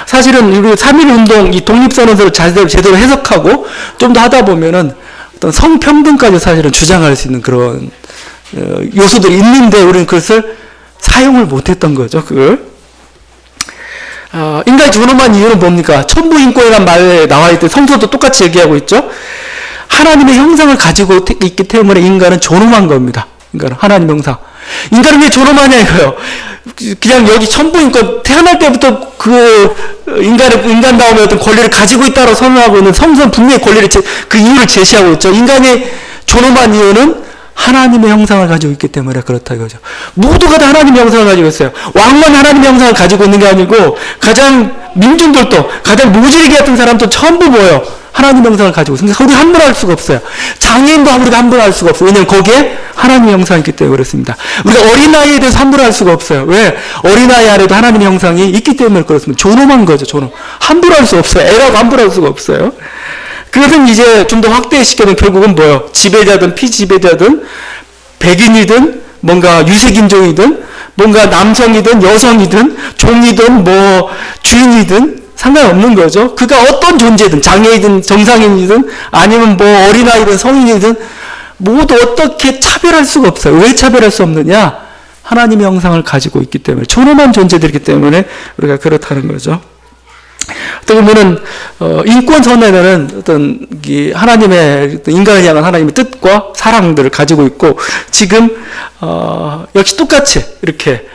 사실은 우리 3.1운동, 이 독립선언서를 제대로 해석하고, 좀 더 하다 보면은, 어떤 성평등까지 사실은 주장할 수 있는 그런, 요소들이 있는데, 우리는 그것을 사용을 못했던 거죠, 그걸. 인간이 존엄한 이유는 뭡니까? 천부인권이라는 말에 나와 있듯 성서도 똑같이 얘기하고 있죠. 하나님의 형상을 가지고 있기 때문에 인간은 존엄한 겁니다. 인간은 하나님 형상. 인간은 왜 존엄하냐 이거예요. 그냥 여기 천부인권 태어날 때부터 그 인간다움의 어떤 권리를 가지고 있다고 선언하고 있는 성서는 분명히 그 이유를 제시하고 있죠. 인간이 존엄한 이유는 하나님의 형상을 가지고 있기 때문에 그렇다 이거죠. 모두가 다 하나님의 형상을 가지고 있어요. 왕만 하나님의 형상을 가지고 있는 게 아니고 가장 민중들도 가장 모질게 같은 사람도 전부 뭐예요? 하나님의 형상을 가지고 있어요. 우리 함부로 할 수가 없어요. 장애인도 우리가 함부로 할 수가 없어요. 왜냐하면 거기에 하나님의 형상이 있기 때문에 그렇습니다. 우리가 어린아이에 대해서 함부로 할 수가 없어요. 왜? 어린아이 안에도 하나님의 형상이 있기 때문에 그렇습니다. 존엄한 거죠. 존엄. 함부로 할 수 없어요. 애라고 함부로 할 수가 없어요. 그것은 이제 좀 더 확대시키면 결국은 뭐예요? 지배자든 피지배자든 백인이든 뭔가 유색인종이든 뭔가 남성이든 여성이든 종이든 뭐 주인이든 상관없는 거죠. 그가 어떤 존재든 장애이든 정상인이든 아니면 뭐 어린아이든 성인이든 모두 어떻게 차별할 수가 없어요. 왜 차별할 수 없느냐? 하나님의 형상을 가지고 있기 때문에 존엄한 존재들이기 때문에 우리가 그렇다는 거죠. 어떻게 보면은 인권선언에는 어떤 하나님의 인간을 향한 하나님의 뜻과 사랑들을 가지고 있고 지금 역시 똑같이 이렇게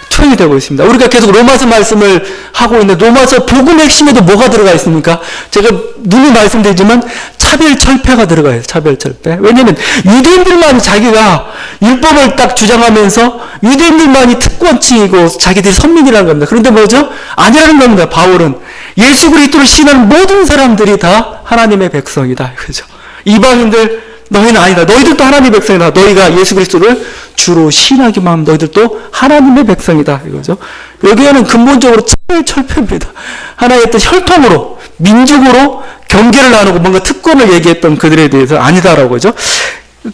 투영이 되고 있습니다. 우리가 계속 로마서 말씀을 하고 있는데 로마서 복음의 핵심에도 뭐가 들어가 있습니까? 제가 눈이 말씀드리지만 차별철폐가 들어가 있어요. 차별철폐. 왜냐하면 유대인들만 자기가 율법을 딱 주장하면서 유대인들만이 특권층이고 자기들이 선민이라는 겁니다. 그런데 뭐죠? 아니라는 겁니다. 바울은 예수 그리스도를 신하는 모든 사람들이 다 하나님의 백성이다. 그죠? 이방인들 너희는 아니다. 너희들도 하나님의 백성이다. 너희가 예수 그리스도를 주로 신하기만 하면 너희들도 하나님의 백성이다. 이거죠. 여기에는 근본적으로 차별철폐입니다. 하나의 어떤 혈통으로, 민족으로 경계를 나누고 뭔가 특권을 얘기했던 그들에 대해서 아니다라고 하죠.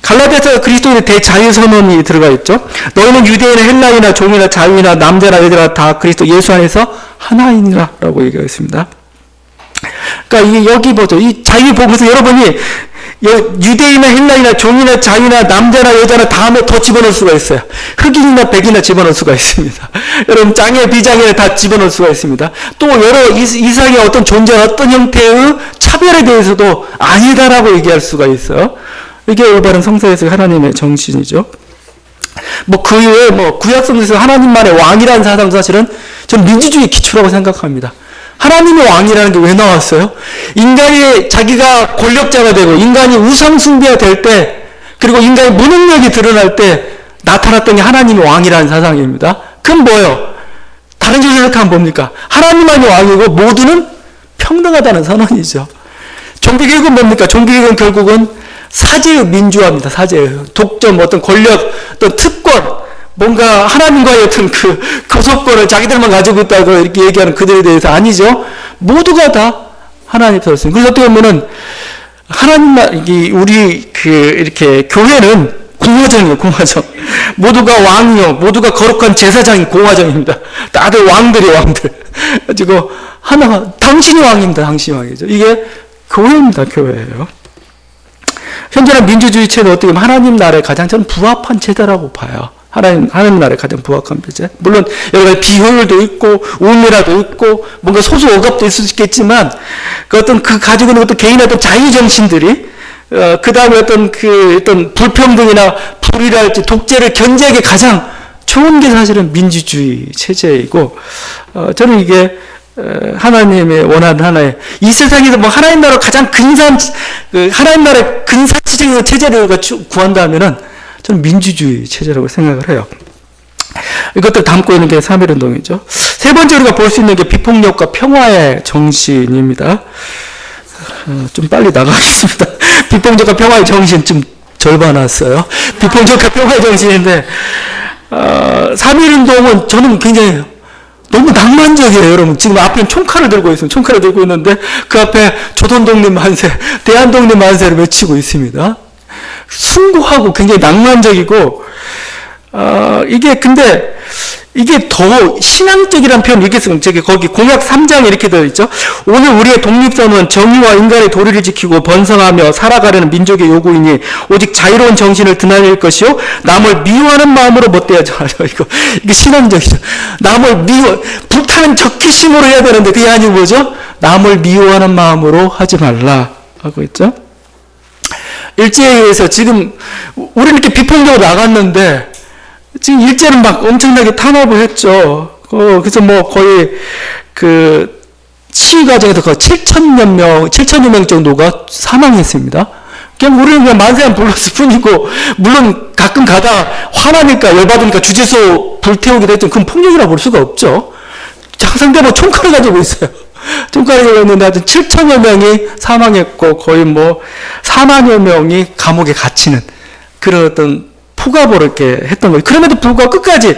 갈라디아서 그리스도인의 대자유선언이 들어가 있죠. 너희는 유대인이나 헬라이나 종이나 자유이나 남자나 여자나 다 그리스도 예수 안에서 하나이니라라고 얘기하였습니다. 그러니까 이게 여기 보죠. 이 자유 보면서 여러분이 유대인이나 헬라이나 종이나 자유나 남자나 여자나 다음에 더 집어넣을 수가 있어요. 흑인이나 백이나 집어넣을 수가 있습니다. 여러분 장애 비장애 다 집어넣을 수가 있습니다. 또 여러 이상의 어떤 존재 어떤 형태의 차별에 대해서도 아니다라고 얘기할 수가 있어요. 이게 올바른 성서에서 하나님의 정신이죠. 뭐 그 외에 뭐 구약 성서에서 하나님만의 왕이라는 사상도 사실은 저는 민주주의 기초라고 생각합니다. 하나님의 왕이라는 게 왜 나왔어요? 인간이 자기가 권력자가 되고 인간이 우상숭배가 될 때 그리고 인간의 무능력이 드러날 때 나타났던 게 하나님의 왕이라는 사상입니다. 그럼 뭐예요? 다른 쪽으로 생각하면 뭡니까? 하나님만이 왕이고 모두는 평등하다는 선언이죠. 종교개혁은 뭡니까? 종교개혁은 결국은 사제의 민주화입니다. 사제의 독점, 어떤 권력, 어떤 특권, 뭔가 하나님과의 어떤 그 교섭권을 자기들만 가지고 있다고 이렇게 얘기하는 그들에 대해서 아니죠. 모두가 다 하나님 탓입니다. 그래서 어떻게 보면은 하나님만 우리 이렇게 교회는 공화정이에요. 공화정. 모두가 왕이요. 모두가 거룩한 제사장인 공화정입니다. 다들 왕들이 왕들. 가지고 하나 당신이 왕입니다. 당신이 왕이죠. 이게 교회입니다. 교회예요. 현재는 민주주의 체는 어떻게 보면 하나님 나라에 가장 저는 부합한 체제라고 봐요. 하나님 나라에 가장 부합한 체제. 물론 여러 가지 비효율도 있고 우밀화도 있고 뭔가 소수 억압도 있을 수 있겠지만 그 가지고 있는 어떤 개인의 어떤 자유 정신들이 그 다음에 어떤 불평등이나 불의랄지 독재를 견제하기 가장 좋은 게 사실은 민주주의 체제이고 저는 이게 하나님의 원하는 하나의 이 세상에서 뭐 하나님 나라 가장 하나님 나라의 근사치적인 체제를 구한다면은 저는 민주주의 체제라고 생각을 해요. 이것들 담고 있는 게 3.1운동이죠. 세 번째 우리가 볼 수 있는 게 비폭력과 평화의 정신입니다. 좀 빨리 나가겠습니다. 비폭력과 평화의 정신 좀 절반 왔어요. 비폭력과 평화의 정신인데 3.1운동은 저는 굉장히 너무 낭만적이에요, 여러분. 지금 앞에 총칼을 들고 있어요. 총칼을 들고 있는데 그 앞에 조선독립 만세, 대한독립 만세를 외치고 있습니다. 숭고하고 굉장히 낭만적이고 근데 이게 더 신앙적이라는 표현이 있겠어요. 거기 공약 3장에 이렇게 되어 있죠. 오늘 우리의 독립선언은 정의와 인간의 도리를 지키고 번성하며 살아가려는 민족의 요구이니 오직 자유로운 정신을 드날릴 것이요 남을 미워하는 마음으로 못되어져 하라. 이게 신앙적이죠. 남을 불타는 적개심으로 해야 되는데 그게 아니고 뭐죠? 남을 미워하는 마음으로 하지 말라 하고 있죠. 일제에 의해서 지금 우리는 이렇게 비폭력으로 나갔는데 지금 일제는 막 엄청나게 탄압을 했죠. 그래서 뭐 거의 시위 과정에서 거의 7천여 명 정도가 사망했습니다. 그냥 우리는 그냥 만세만 불렀을 뿐이고, 물론 가끔 가다 화나니까, 열받으니까 주제소 불태우기도 했지만 그건 폭력이라고 볼 수가 없죠. 상대방 총칼을 가지고 있어요. 총칼을 가지고 있는데 하여튼 7천여 명이 사망했고, 거의 뭐 4만여 명이 감옥에 갇히는 그런 어떤 포갑으로 이렇게 했던 거예요. 그럼에도 불구하고 끝까지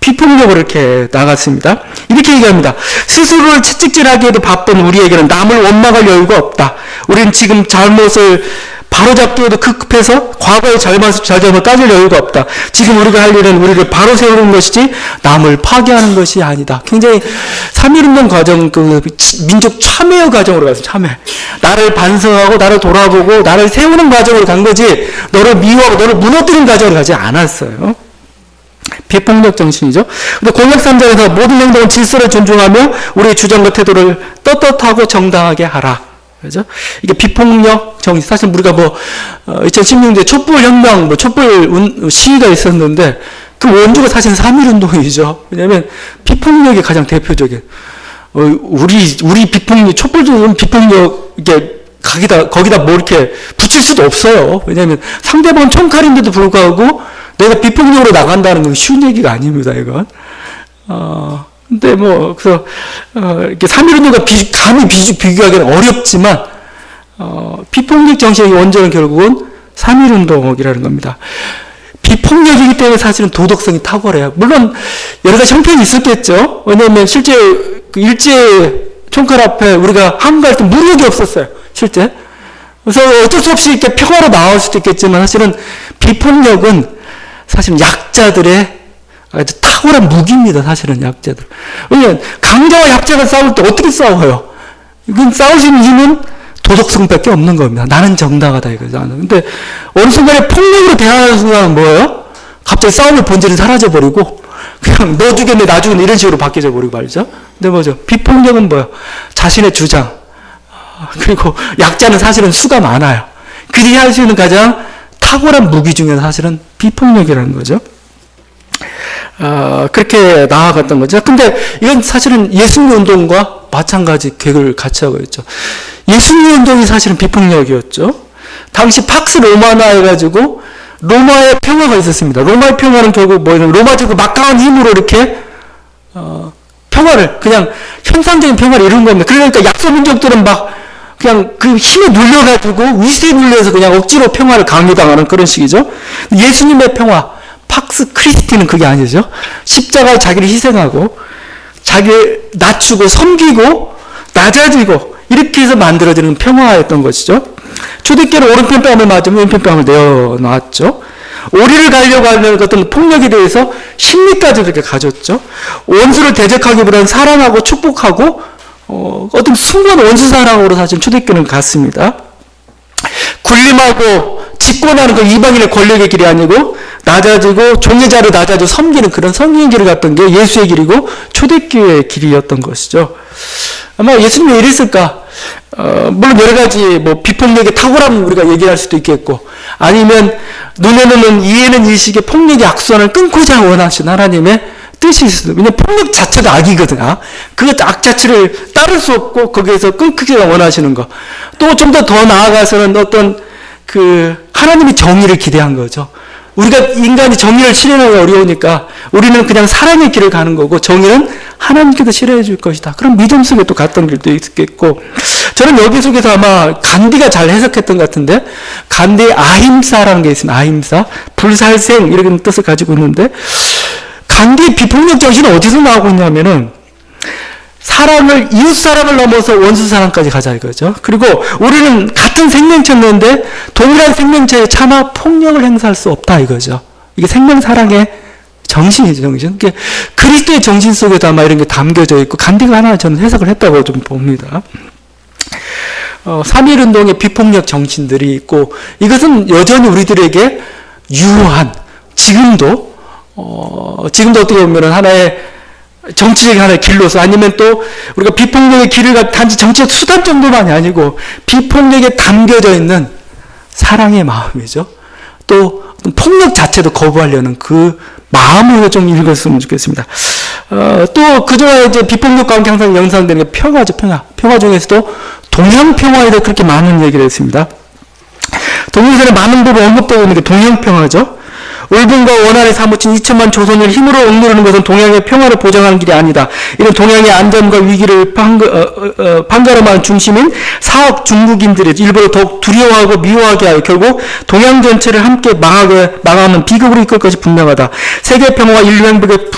비폭력으로 이렇게 나갔습니다. 이렇게 얘기합니다. 스스로를 채찍질하기에도 바쁜 우리에게는 남을 원망할 여유가 없다. 우리는 지금 잘못을 바로잡기에도 급해서 과거의 잘잘못 따질 여유가 없다. 지금 우리가 할 일은 우리를 바로 세우는 것이지 남을 파괴하는 것이 아니다. 굉장히 3.1운동 과정, 민족 참회의 과정으로 갔어요. 참회. 나를 반성하고 나를 돌아보고 나를 세우는 과정으로 간 거지 너를 미워하고 너를 무너뜨리는 과정으로 가지 않았어요. 비폭력 정신이죠. 근데 공약 3장에서 모든 행동은 질서를 존중하며 우리의 주장과 태도를 떳떳하고 정당하게 하라. 그죠? 이게 비폭력 정신. 사실 우리가 2016년에 촛불 혁명, 촛불 시위가 있었는데, 그 원조가 사실 3.1운동이죠. 왜냐하면 비폭력이 가장 대표적인, 우리 비폭력, 촛불적인 비폭력, 이게 거기다 뭐 이렇게 붙일 수도 없어요. 왜냐하면 상대방은 총칼인데도 불구하고 내가 비폭력으로 나간다는 건 쉬운 얘기가 아닙니다, 이건. 근데 뭐, 그래서, 이렇게 3.1운동과 감히 비교하기는 어렵지만, 비폭력 정신의 원조는 결국은 3.1운동이라는 겁니다. 비폭력이기 때문에 사실은 도덕성이 탁월해요. 물론, 여러 가지 형편이 있었겠죠. 왜냐면 실제, 그 일제 총칼 앞에 우리가 항거할 때 무력이 없었어요. 실제. 그래서 어쩔 수 없이 이렇게 평화로 나올 수도 있겠지만 사실은 비폭력은 사실은 약자들의 아주 탁월한 무기입니다. 사실은 약자들. 왜냐면 강자와 약자가 싸울 때 어떻게 싸워요? 이건 싸울 수 있는 힘은 도덕성밖에 없는 겁니다. 나는 정당하다 이거죠. 근데 어느 순간에 폭력으로 대하는 순간은 뭐예요? 갑자기 싸움의 본질이 사라져버리고 그냥 너 죽였네 나 죽였네 이런 식으로 바뀌어져 버리고 말이죠. 근데 뭐죠? 비폭력은 뭐예요? 자신의 주장 그리고 약자는 사실은 수가 많아요. 그들이 할 수 있는 가장 탁월한 무기 중에 사실은 비폭력이라는 거죠. 그렇게 나아갔던 거죠. 근데 이건 사실은 예수님 운동과 마찬가지 궤를 같이 하고 있죠. 예수님 운동이 사실은 비폭력이었죠. 당시 팍스 로마나 해가지고 로마의 평화가 있었습니다. 로마의 평화는 결국 뭐냐면 로마적으로 막강한 힘으로 이렇게 평화를 그냥 현상적인 평화를 이룬 겁니다. 그러니까 약소 민족들은 막 그냥 그 힘에 눌려가지고 위세에 눌려서 그냥 억지로 평화를 강요당하는 그런 식이죠. 예수님의 평화 팍스 크리스티는 그게 아니죠. 십자가에 자기를 희생하고 자기를 낮추고 섬기고 낮아지고 이렇게 해서 만들어지는 평화였던 것이죠. 초대교회는 오른편 뺨을 맞으면 왼편 뺨을 내어놨죠. 오리를 가려고 하는 어떤 폭력에 대해서 심리까지 이렇게 가졌죠. 원수를 대적하기보다는 사랑하고 축복하고 어떤 순간 원수 사랑으로 사실 초대교회는 갔습니다. 군림하고 집권하는 그 이방인의 권력의 길이 아니고 낮아지고 종의 자를 낮아지고 섬기는 그런 섬기는 길을 갔던 게 예수의 길이고 초대교회의 길이었던 것이죠. 아마 예수님이 왜 이랬을까? 물론 여러 가지 뭐 비폭력의 탁월함 우리가 얘기할 수도 있겠고 아니면 눈에는 이해는 일식의 폭력의 악순환을 끊고자 원하신 하나님의 뜻이 있어요. 왜냐하면 폭력 자체가 악이거든. 그 악 자체를 따를 수 없고 거기에서 끊기기가 원하시는 거. 또 좀 더 나아가서는 어떤 그 하나님이 정의를 기대한 거죠. 우리가 인간이 정의를 실현하기 어려우니까 우리는 그냥 사랑의 길을 가는 거고 정의는 하나님께서 실현해 줄 것이다. 그런 믿음 속에 또 갔던 길도 있겠고 저는 여기 속에서 아마 간디가 잘 해석했던 것 같은데 간디의 아힘사라는 게 있습니다. 아힘사 불살생 이런 뜻을 가지고 있는데 간디의 비폭력 정신은 어디서 나오고 있냐면은 사랑을 이웃 사랑을 넘어서 원수 사랑까지 가자 이거죠. 그리고 우리는 같은 생명체였는데 동일한 생명체에 차마 폭력을 행사할 수 없다 이거죠. 이게 생명 사랑의 정신이죠, 정신. 그리스도의 정신 속에도 아마 이런 게 담겨져 있고 간디가 하나 저는 해석을 했다고 좀 봅니다. 3.1운동의 비폭력 정신들이 있고 이것은 여전히 우리들에게 유효한 지금도 어떻게 보면 하나의 정치적인 하나의 길로서 아니면 또 우리가 비폭력의 길을 단지 정치적 수단 정도만이 아니고 비폭력에 담겨져 있는 사랑의 마음이죠. 또 폭력 자체도 거부하려는 그 마음으로 좀 읽었으면 좋겠습니다. 또 그동안 이제 비폭력과 함께 항상 연상되는 게 평화죠, 평화. 평화 중에서도 동양 평화에 대해 그렇게 많은 얘기를 했습니다. 동양에서는 많은 부분 언급되고 있는 게 동양 평화죠. 울분과 원한에 사무친 2천만 조선을 힘으로 억누르는 것은 동양의 평화를 보장하는 길이 아니다. 이런 동양의 안전과 위기를 판가름하는 중심인 사억 중국인들이 일부러 더욱 두려워하고 미워하게 하여 결국 동양 전체를 함께 망하는 비극으로 이끌 것이 분명하다. 세계 평화와 인류 행복의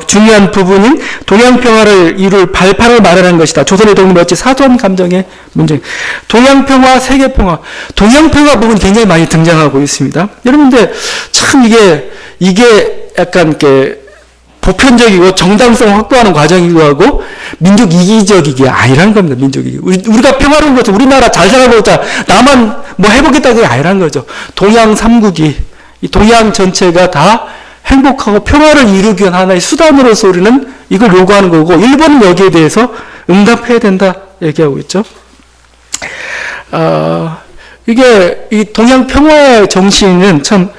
중요한 부분인 동양 평화를 이룰 발판을 마련한 것이다. 조선의 독립이 어찌 사소한 감정의 문제. 동양 평화, 세계 평화, 동양 평화 부분이 굉장히 많이 등장하고 있습니다. 여러분들 참 이게 약간 이렇게 보편적이고 정당성 확보하는 과정이기도 하고 민족 이기적이게 아니라는 겁니다. 민족 이기. 우리가 평화로운 것은 우리나라 잘 살아보자 나만 뭐 해보겠다는 게 아니라는 거죠. 동양 3국이 이 동양 전체가 다 행복하고 평화를 이루기 위한 하나의 수단으로서 우리는 이걸 요구하는 거고 일본은 여기에 대해서 응답해야 된다 얘기하고 있죠. 이게 이 동양 평화의 정신은 참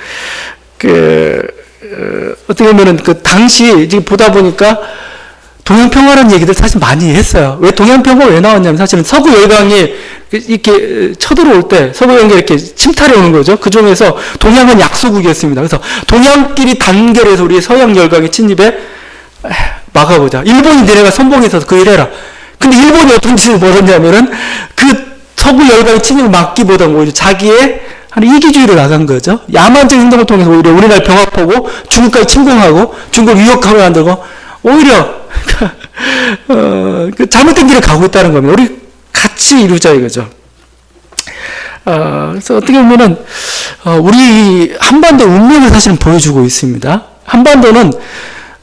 어떻게 보면은 그 당시 이제 보다 보니까 동양평화라는 얘기들 사실 많이 했어요. 왜 동양평화가 왜 나왔냐면 사실은 서구 열강이 이렇게 쳐들어올 때 서구 열강이 이렇게 침탈해 오는 거죠. 그 중에서 동양은 약소국이었습니다. 그래서 동양끼리 단결해서 우리 서양 열강의 침입에 막아보자. 일본이 니네가 선봉해서 그 일해라. 근데 일본이 어떤 짓을 벌였냐면은 그 서구 열강의 침입을 막기보다 오히려 자기의 한 이기주의로 나간 거죠. 야만적인 행동을 통해서 오히려 우리나라 병합하고 중국까지 침공하고 중국 유역하게 만들고 오히려 그 잘못된 길을 가고 있다는 겁니다. 우리 같이 이루자 이거죠. 그래서 어떻게 보면은 우리 한반도 운명을 사실은 보여주고 있습니다. 한반도는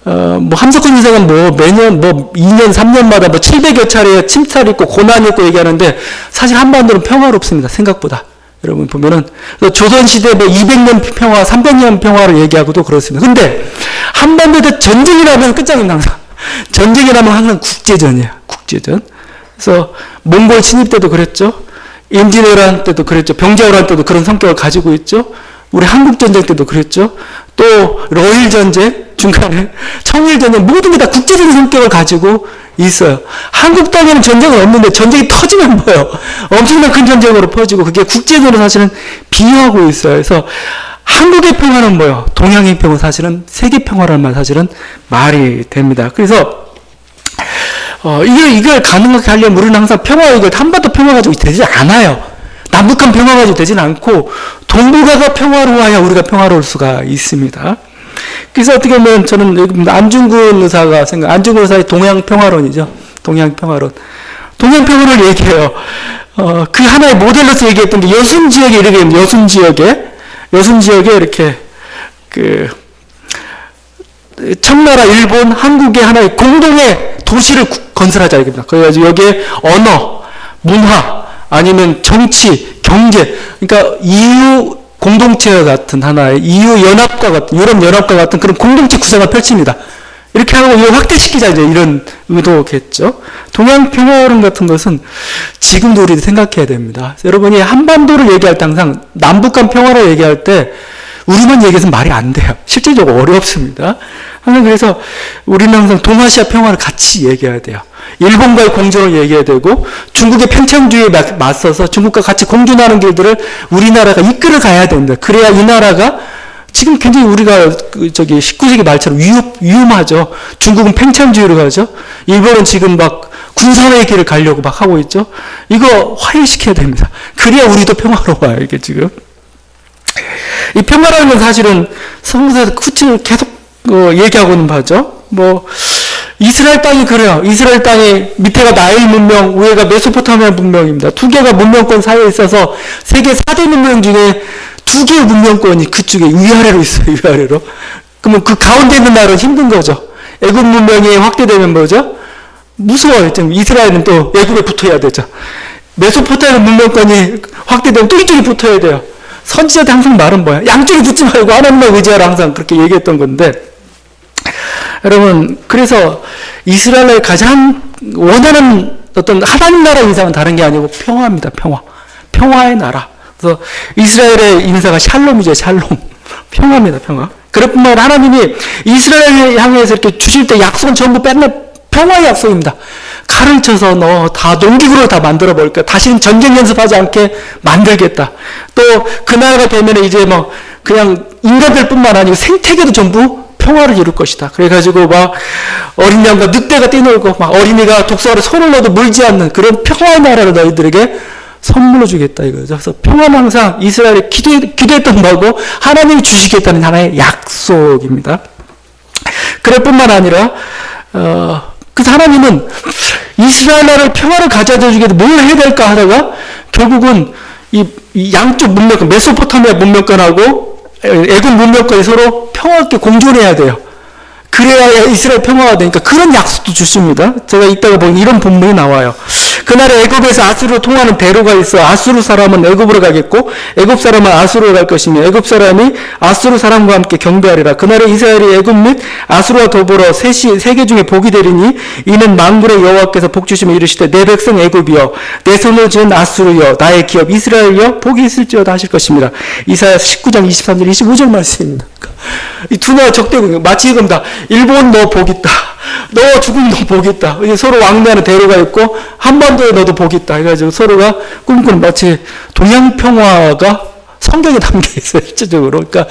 뭐 함석헌 선생은 뭐 매년 뭐 2년 3년마다 뭐 700여 차례 침탈이 있고 고난이 있고 얘기하는데 사실 한반도는 평화롭습니다. 생각보다. 여러분 보면은 조선시대 뭐 200년 평화, 300년 평화를 얘기하고도 그렇습니다. 근데 한반도에 전쟁이라면 끝장입니다. 항상. 전쟁이라면 항상 국제전이에요. 국제전. 그래서 몽골 침입 때도 그랬죠. 임진왜란 때도 그랬죠. 병자호란 때도 그런 성격을 가지고 있죠. 우리 한국전쟁 때도 그랬죠. 또 러일전쟁 중간에 청일전쟁 모든 게 다 국제적인 성격을 가지고 있어요. 한국 땅에는 전쟁은 없는데 전쟁이 터지면 뭐예요? 엄청난 큰 전쟁으로 퍼지고 그게 국제전으로 사실은 비유하고 있어요. 그래서 한국의 평화는 뭐예요? 동양의 평화는 사실은 세계 평화라는 말 사실은 말이 됩니다. 그래서 이걸 가능하게 하려면 우리는 항상 이걸 한반도 평화 가지고 되지 않아요. 남북한 평화 가지고 되지는 않고 동북아가 평화로워야 우리가 평화로울 수가 있습니다. 그래서 어떻게 보면 저는 안중근 의사의 동양평화론이죠. 동양평화론. 동양평화를 얘기해요. 그 하나의 모델로서 얘기했던 게 여순지역에 이렇게 여순지역에 이렇게 청나라, 일본, 한국의 하나의 공동의 도시를 건설하자 이겁니다. 그래가지고 여기에 언어, 문화, 아니면 정치, 경제, 그러니까 EU 공동체와 같은 하나의 EU 연합과 같은, 유럽 연합과 같은 그런 공동체 구상을 펼칩니다. 이렇게 하고 이걸 확대시키자 이제 이런 의도겠죠. 동양평화론 같은 것은 지금도 우리도 생각해야 됩니다. 여러분이 한반도를 얘기할 때 항상 남북한 평화를 얘기할 때 우리만 얘기해서 말이 안 돼요. 실질적으로 어렵습니다. 항상 그래서 우리는 항상 동아시아 평화를 같이 얘기해야 돼요. 일본과의 공존을 얘기해야 되고 중국의 편창주의에 맞서서 중국과 같이 공존하는 길들을 우리나라가 이끌어 가야 됩니다. 그래야 이 나라가 지금 굉장히 우리가 19세기 말처럼 위험하죠. 중국은 팽창주의로 가죠. 일본은 지금 막 군사화의 길을 가려고 막 하고 있죠. 이거 화해시켜야 됩니다. 그래야 우리도 평화로워요. 이게 지금. 이 평화라는 건 사실은 성서에서 계속 얘기하고는 바죠. 뭐 이스라엘 땅이 그래요. 이스라엘 땅이 밑에가 나일 문명, 위에가 메소포타미아 문명입니다. 두 개가 문명권 사이에 있어서 세계 4대 문명 중에 두 개의 문명권이 그쪽에 위아래로 있어요. 위아래로. 그러면 그 가운데 있는 나라는 힘든 거죠. 애굽 문명이 확대되면 뭐죠? 무서워요. 이스라엘은 또 애굽에 붙어야 되죠. 메소포타미아 문명권이 확대되면 또 이쪽에 붙어야 돼요. 선지자들 항상 말은 뭐야? 양쪽에 붙지 말고 하나님만 의지하라 항상 그렇게 얘기했던 건데 여러분 그래서 이스라엘의 가장 원하는 어떤 하나님 나라 인상은 다른 게 아니고 평화입니다. 평화의 나라. 그래서 이스라엘의 인사가 샬롬이죠. 샬롬. 평화입니다. 평화. 그뿐만 아니라 하나님이 이스라엘을 향해서 이렇게 주실 때 약속은 전부 평화의 약속입니다. 칼을 쳐서 너 다 농기구로 다 만들어 버릴까. 다시는 전쟁 연습하지 않게 만들겠다. 또 그 나라가 되면 이제 뭐 그냥 인간들뿐만 아니고 생태계도 전부 평화를 이룰 것이다. 그래가지고 막 어린 양과 늑대가 뛰놀고 막 어린이가 독소를 손을 넣어도 물지 않는 그런 평화의 나라를 너희들에게 선물로 주겠다 이거죠. 그래서 평화는 항상 이스라엘이 기도했던 바고 하나님이 주시겠다는 하나의 약속입니다. 그럴 뿐만 아니라 그래서 하나님은 이스라엘 나라를 평화를 가져다 주기 위해서 뭘 해야 될까 하다가 결국은 이 양쪽 문명권, 메소포타미아 문명권하고 애굽 문명권이 서로 평화롭게 공존해야 돼요. 그래야 이스라엘 평화가 되니까 그런 약속도 주십니다. 제가 이따가 보면 이런 본문이 나와요. 그날에 애굽에서 아수르로 통하는 대로가 있어 아수르 사람은 애굽으로 가겠고 애굽 사람은 아수르로 갈 것이며 애굽 사람이 아수르 사람과 함께 경배하리라. 그날에 이스라엘이 애굽 및 아수르와 더불어 세계 중에 복이 되리니 이는 만군의 여호와께서 복 주시며 이르시되 내 백성 애굽이여 내 손으로 지은 아수르여 나의 기업 이스라엘이여 복이 있을지어다 하실 것입니다. 이사야서 19장 23절 25절 말씀입니다. 이 두 나라 적대국 마치 이겁니다. 일본 너 복 있다. 너 죽으면 너 복 있다. 서로 왕래하는 대로가 있고 한반도에 너도 복 있다. 해가지고 서로가 꿈꾸는 마치 동양 평화가 성경에 담겨 있어요. 실질적으로. 그러니까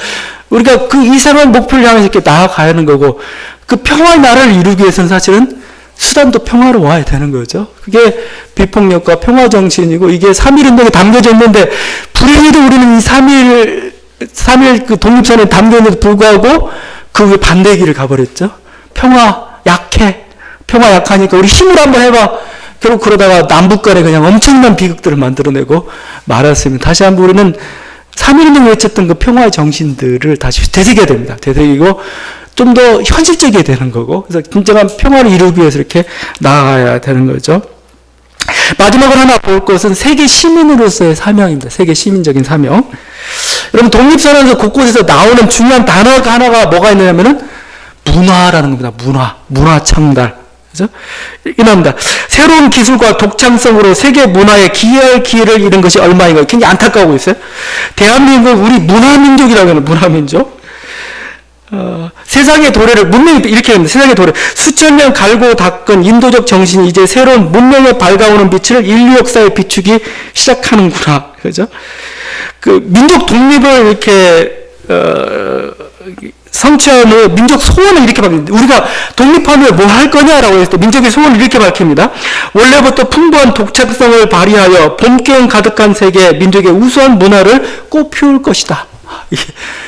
우리가 그 이상한 목표를 향해서 이렇게 나아가야 하는 거고 그 평화의 나라를 이루기 위해서는 사실은 수단도 평화로워야 되는 거죠. 그게 비폭력과 평화 정신이고 이게 3.1운동에 담겨져 있는데 불행히도 우리는 이 3.1 그 독립선에 담겨 있는데도 불구하고 그 반대의 길을 가버렸죠. 평화 약해. 평화 약하니까 우리 힘으로 한번 해봐. 결국 그러다가 남북 간에 그냥 엄청난 비극들을 만들어내고 말았습니다. 다시 한번 우리는 3.1운동 외쳤던 그 평화의 정신들을 다시 되새겨야 됩니다. 되새기고 좀 더 현실적이게 되는 거고 그래서 진정한 평화를 이루기 위해서 이렇게 나아가야 되는 거죠. 마지막으로 하나 볼 것은 세계 시민으로서의 사명입니다. 세계 시민적인 사명. 여러분 독립선언에서 곳곳에서 나오는 중요한 단어가 하나가 뭐가 있느냐면은 문화라는 겁니다. 문화 창달. 그죠? 이겁니다. 새로운 기술과 독창성으로 세계 문화에 기여할 기회를 잃은 것이 얼마인가 굉장히 안타까워 있어요. 대한민국 우리 문화민족이라고 하는 문화민족. 세상의 도래를 문명이 이렇게 합니다. 세상의 도래 수천 년 갈고 닦은 인도적 정신이 이제 새로운 문명에 밝아오는 빛을 인류 역사에 비추기 시작하는구나. 그죠? 그 민족 독립을 이렇게 성취하는 민족 소원을 이렇게 밝힙니다. 우리가 독립하면 뭐 할 거냐라고 했을 때 민족의 소원을 이렇게 밝힙니다. 원래부터 풍부한 독창성을 발휘하여 봄기운 가득한 세계 민족의 우수한 문화를 꽃피울 것이다.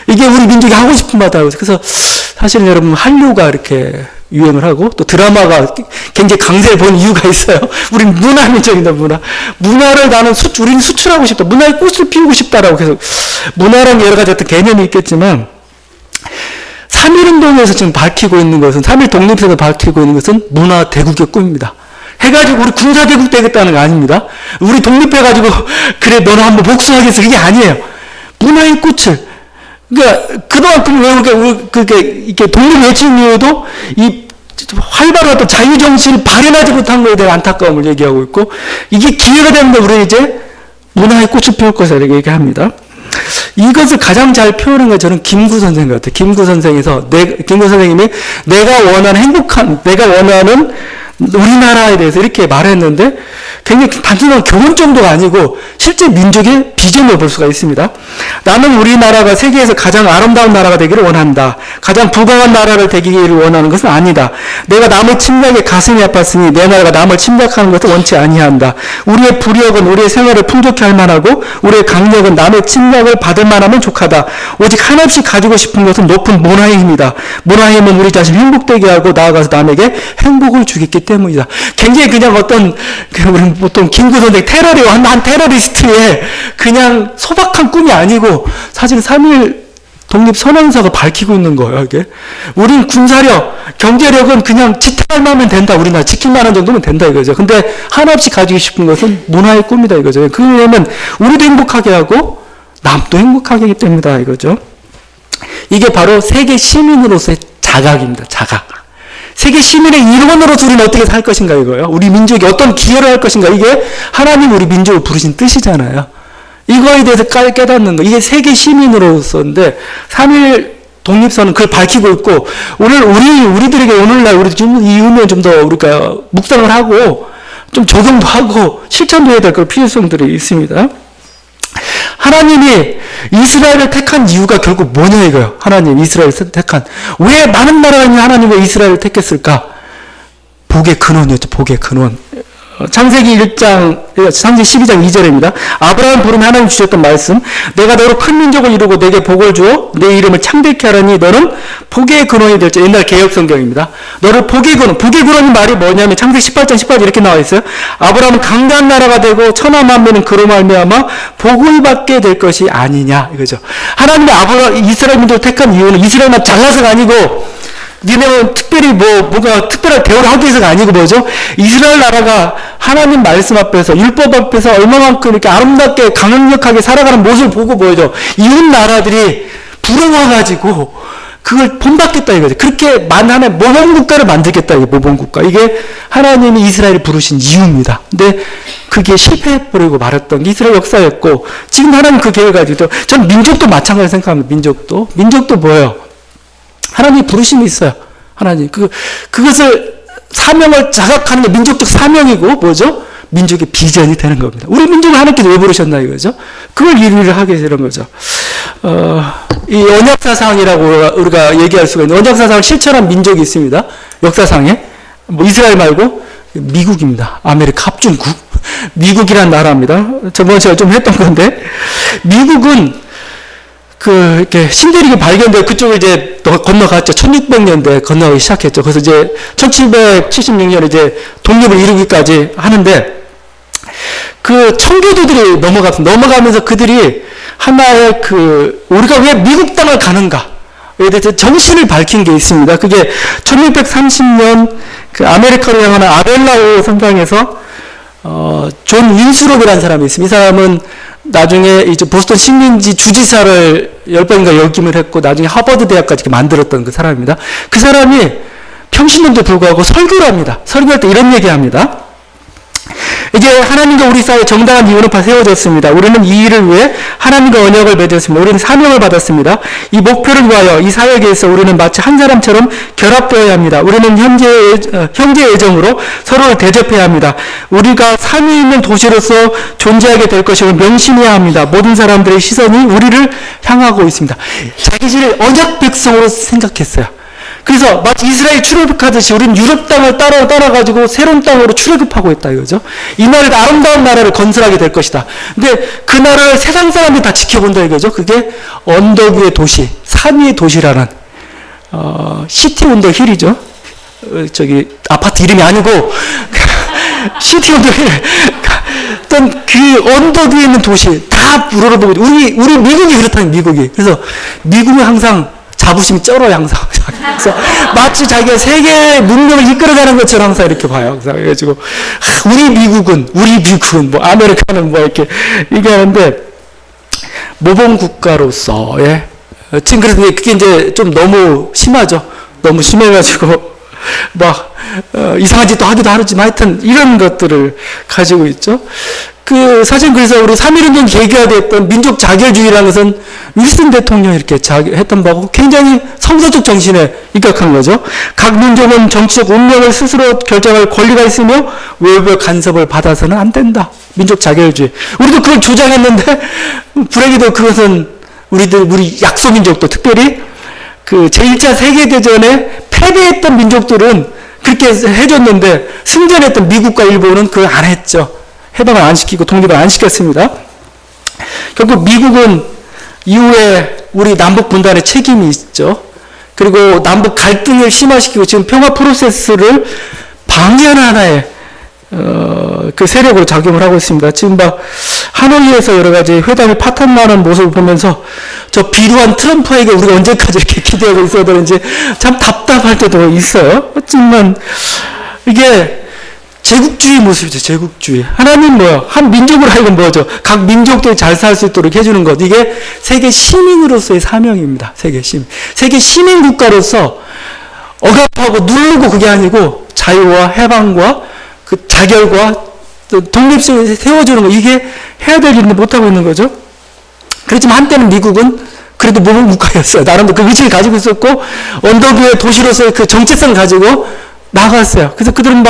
이게 우리 민족이 하고 싶은 바다. 그래서 사실은 여러분 한류가 이렇게 유행을 하고 또 드라마가 굉장히 강세를 본 이유가 있어요. 우리는 문화민족이다. 문화를 나는 우리는 수출하고 싶다. 문화의 꽃을 피우고 싶다라고 계속 문화라는 여러 가지 어떤 개념이 있겠지만 3.1운동에서 지금 밝히고 있는 것은 3.1 독립선에서 밝히고 있는 것은 문화 대국의 꿈입니다. 해가지고 우리 군사대국 되겠다는 거 아닙니다. 우리 독립해가지고 그래 너는 한번 복수하겠어. 그게 아니에요. 문화의 꽃을 그러니까 그동안 왜 그렇게 이렇게 독립 외친 이유도 이 활발한 어떤 자유 정신을 발현하지 못한 것에 대한 안타까움을 얘기하고 있고 이게 기회가 되는데 우리는 이제 문화의 꽃을 피울 것이다 이렇게 얘기합니다. 이것을 가장 잘 표현한 건 저는 김구 선생 같아요. 김구 선생님이 내가 원하는 우리나라에 대해서 이렇게 말했는데 굉장히 단순한 교훈 정도가 아니고 실제 민족의 비전을 볼 수가 있습니다. 나는 우리나라가 세계에서 가장 아름다운 나라가 되기를 원한다. 가장 부강한 나라를 되기를 원하는 것은 아니다. 내가 남의 침략에 가슴이 아팠으니 내 나라가 남을 침략하는 것을 원치 아니한다. 우리의 부력은 우리의 생활을 풍족히 할 만하고 우리의 강력은 남의 침략을 받을 만하면 족하다. 오직 하나씩 가지고 싶은 것은 높은 문화의 힘이다. 문화의 힘은 우리 자신을 행복되게 하고 나아가서 남에게 행복을 주겠기 때문이다. 굉장히 그냥 어떤 우리 보통 김구 선생 한 테러리스트의 그냥 소박한 꿈이 아니고 사실 3.1 독립선언서가 밝히고 있는 거예요. 이게 우린 군사력, 경제력은 그냥 지탱할 만하면 된다. 우리나라 지킬 만한 정도면 된다 이거죠. 근데 하나없이 가지고 싶은 것은 문화의 꿈이다 이거죠. 그러면 우리도 행복하게 하고 남도 행복하게 하기 때문이다 이거죠. 이게 바로 세계 시민으로서의 자각입니다. 자각. 세계 시민의 일원으로서 우리는 어떻게 살 것인가 이거예요. 우리 민족이 어떤 기여를 할 것인가. 이게 하나님 우리 민족을 부르신 뜻이잖아요. 이거에 대해서 깨닫는 거. 이게 세계 시민으로서인데 3.1 독립선은 그걸 밝히고 있고 우리들에게 오늘날 우리 이 의미를 좀 더 우리가 묵상을 하고 좀 적용도 하고 실천도 해야 될 그런 필요성들이 있습니다. 하나님이 이스라엘을 택한 이유가 결국 뭐냐 이거예요. 하나님 이스라엘을 택한 왜 많은 나라가 있는 하나님 왜 이스라엘을 택했을까? 복의 근원이었죠. 복의 근원. 창세기 12장 2절입니다. 아브라함 부름에 하나님 주셨던 말씀. 내가 너로 큰 민족을 이루고 내게 복을 주어 내 이름을 창대케 하라니 너는 복의 근원이 될지. 옛날 개역 성경입니다. 너를 복의 근원이 말이 뭐냐면 창세기 18장 18절 이렇게 나와 있어요. 아브라함은 강대한 나라가 되고 천하 만민은 그로 말미암아 복을 받게 될 것이 아니냐 이거죠. 하나님이 이스라엘 민족을 택한 이유는 이스라엘만 잘나서가 아니고 니네는 특별히 뭐가 특별한 대우를 하기 위해서가 아니고 뭐죠? 이스라엘 나라가 하나님 말씀 앞에서, 율법 앞에서 얼마만큼 이렇게 아름답게 강력하게 살아가는 모습을 보고 뭐죠? 이웃 나라들이 부러워가지고 그걸 본받겠다 이거죠. 그렇게 하나의 모범국가를 만들겠다, 이게 모범국가. 이게 하나님이 이스라엘을 부르신 이유입니다. 근데 그게 실패해버리고 말았던 게 이스라엘 역사였고, 지금 하나님 그 계획을 가지고, 전 민족도 마찬가지로 생각합니다. 민족도 뭐예요? 하나님 부르심이 있어요. 하나님. 그것을 사명을 자각하는 게 민족적 사명이고, 뭐죠? 민족의 비전이 되는 겁니다. 우리 민족을 하나님께서 왜 부르셨나 이거죠? 그걸 이루려 하게 되는 거죠. 이 언약사상이라고 우리가 얘기할 수가 있는, 언약사상을 실천한 민족이 있습니다. 역사상에. 이스라엘 말고 미국입니다. 아메리카 합중국. 미국이란 나라입니다. 저번에 제가 좀 했던 건데, 미국은 이렇게 신대륙이 발견돼 그쪽에 이제 건너갔죠. 1600년대 건너가기 시작했죠. 그래서 이제 1776년에 이제 독립을 이루기까지 하는데, 청교도들이 넘어가면서 그들이 하나의 우리가 왜 미국 땅을 가는가? 에 대해서 정신을 밝힌 게 있습니다. 그게 1630년 아메리카로 향하는 아벨라오 선상에서, 존 윈스롭이라는 사람이 있습니다. 이 사람은 나중에 이제 보스턴 식민지 주지사를 10번인가 역임을 했고, 나중에 하버드 대학까지 만들었던 그 사람입니다. 그 사람이 평신도인데 불구하고 설교를 합니다. 설교할 때 이런 얘기 합니다. 이제 하나님과 우리 사이에 정당한 이혼은 세워졌습니다. 우리는 이 일을 위해 하나님과 언약을 맺었습니다. 우리는 사명을 받았습니다. 이 목표를 위하여 이 사역에서 우리는 마치 한 사람처럼 결합되어야 합니다. 우리는 형제 애정으로 서로를 대접해야 합니다. 우리가 삶이 있는 도시로서 존재하게 될 것임을 명심해야 합니다. 모든 사람들의 시선이 우리를 향하고 있습니다. 자기들을 언약 백성으로 생각했어요. 그래서 마치 이스라엘 출애굽하듯이 우리는 유럽 땅을 따라가지고 새로운 땅으로 출애굽하고 있다 이거죠. 이 나라를, 아름다운 나라를 건설하게 될 것이다. 근데 그 나라를 세상 사람들이 다 지켜본다 이거죠. 그게 언덕 위의 도시, 산 위의 도시라는 시티 온 더 힐이죠. 아파트 이름이 아니고 시티 온 더 힐. 어떤 그 언덕 위에 있는 도시 다 우러러보고, 우리 미국이 그렇다는, 미국이. 그래서 미국은 항상 자부심이 쩔어요, 항상. 그래서 마치 자기가 세계 문명을 이끌어가는 것처럼 항상 이렇게 봐요. 그래가지고, 우리 미국은, 아메리카는 이렇게 얘기하는데, 모범국가로서의, 지금 그래서 그게 이제 좀 너무 심하죠. 너무 심해가지고, 이상한 짓도 하기도 하지만 하여튼 이런 것들을 가지고 있죠. 사실 그래서 우리 3.1운동 계기가 됐던 민족 자결주의라는 것은 윌슨 대통령이 이렇게 했던 바고 굉장히 성서적 정신에 입각한 거죠. 각 민족은 정치적 운명을 스스로 결정할 권리가 있으며 외부의 간섭을 받아서는 안 된다. 민족 자결주의. 우리도 그걸 주장했는데, 불행히도 그것은 우리 약소민족도 특별히 제1차 세계대전에 패배했던 민족들은 그렇게 해줬는데, 승전했던 미국과 일본은 그걸 안 했죠. 해방을 안 시키고 독립을 안 시켰습니다. 결국 미국은 이후에 우리 남북 분단의 책임이 있죠. 그리고 남북 갈등을 심화시키고 지금 평화 프로세스를 방해하는 하나의 그 세력으로 작용을 하고 있습니다. 지금 하노이에서 여러 가지 회담이 파탄나는 모습을 보면서 저 비루한 트럼프에게 우리가 언제까지 이렇게 기대하고 있어야 되는지 참 답답할 때도 있어요. 하지만 이게 제국주의 모습이죠. 제국주의. 하나님 한 민족으로 하여금 각 민족들이 잘 살 수 있도록 해주는 것. 이게 세계 시민으로서의 사명입니다. 세계 시민. 세계 시민 국가로서 억압하고 누르고 그게 아니고 자유와 해방과 그 자결과 독립성을 세워주는 거. 이게 해야 될 일인데 못하고 있는 거죠. 그렇지만 한때는 미국은 그래도 모범국가였어요. 나름대로 그 의지를 가지고 있었고, 언덕 위의 도시로서의 그 정체성을 가지고 나갔어요. 그래서 그들은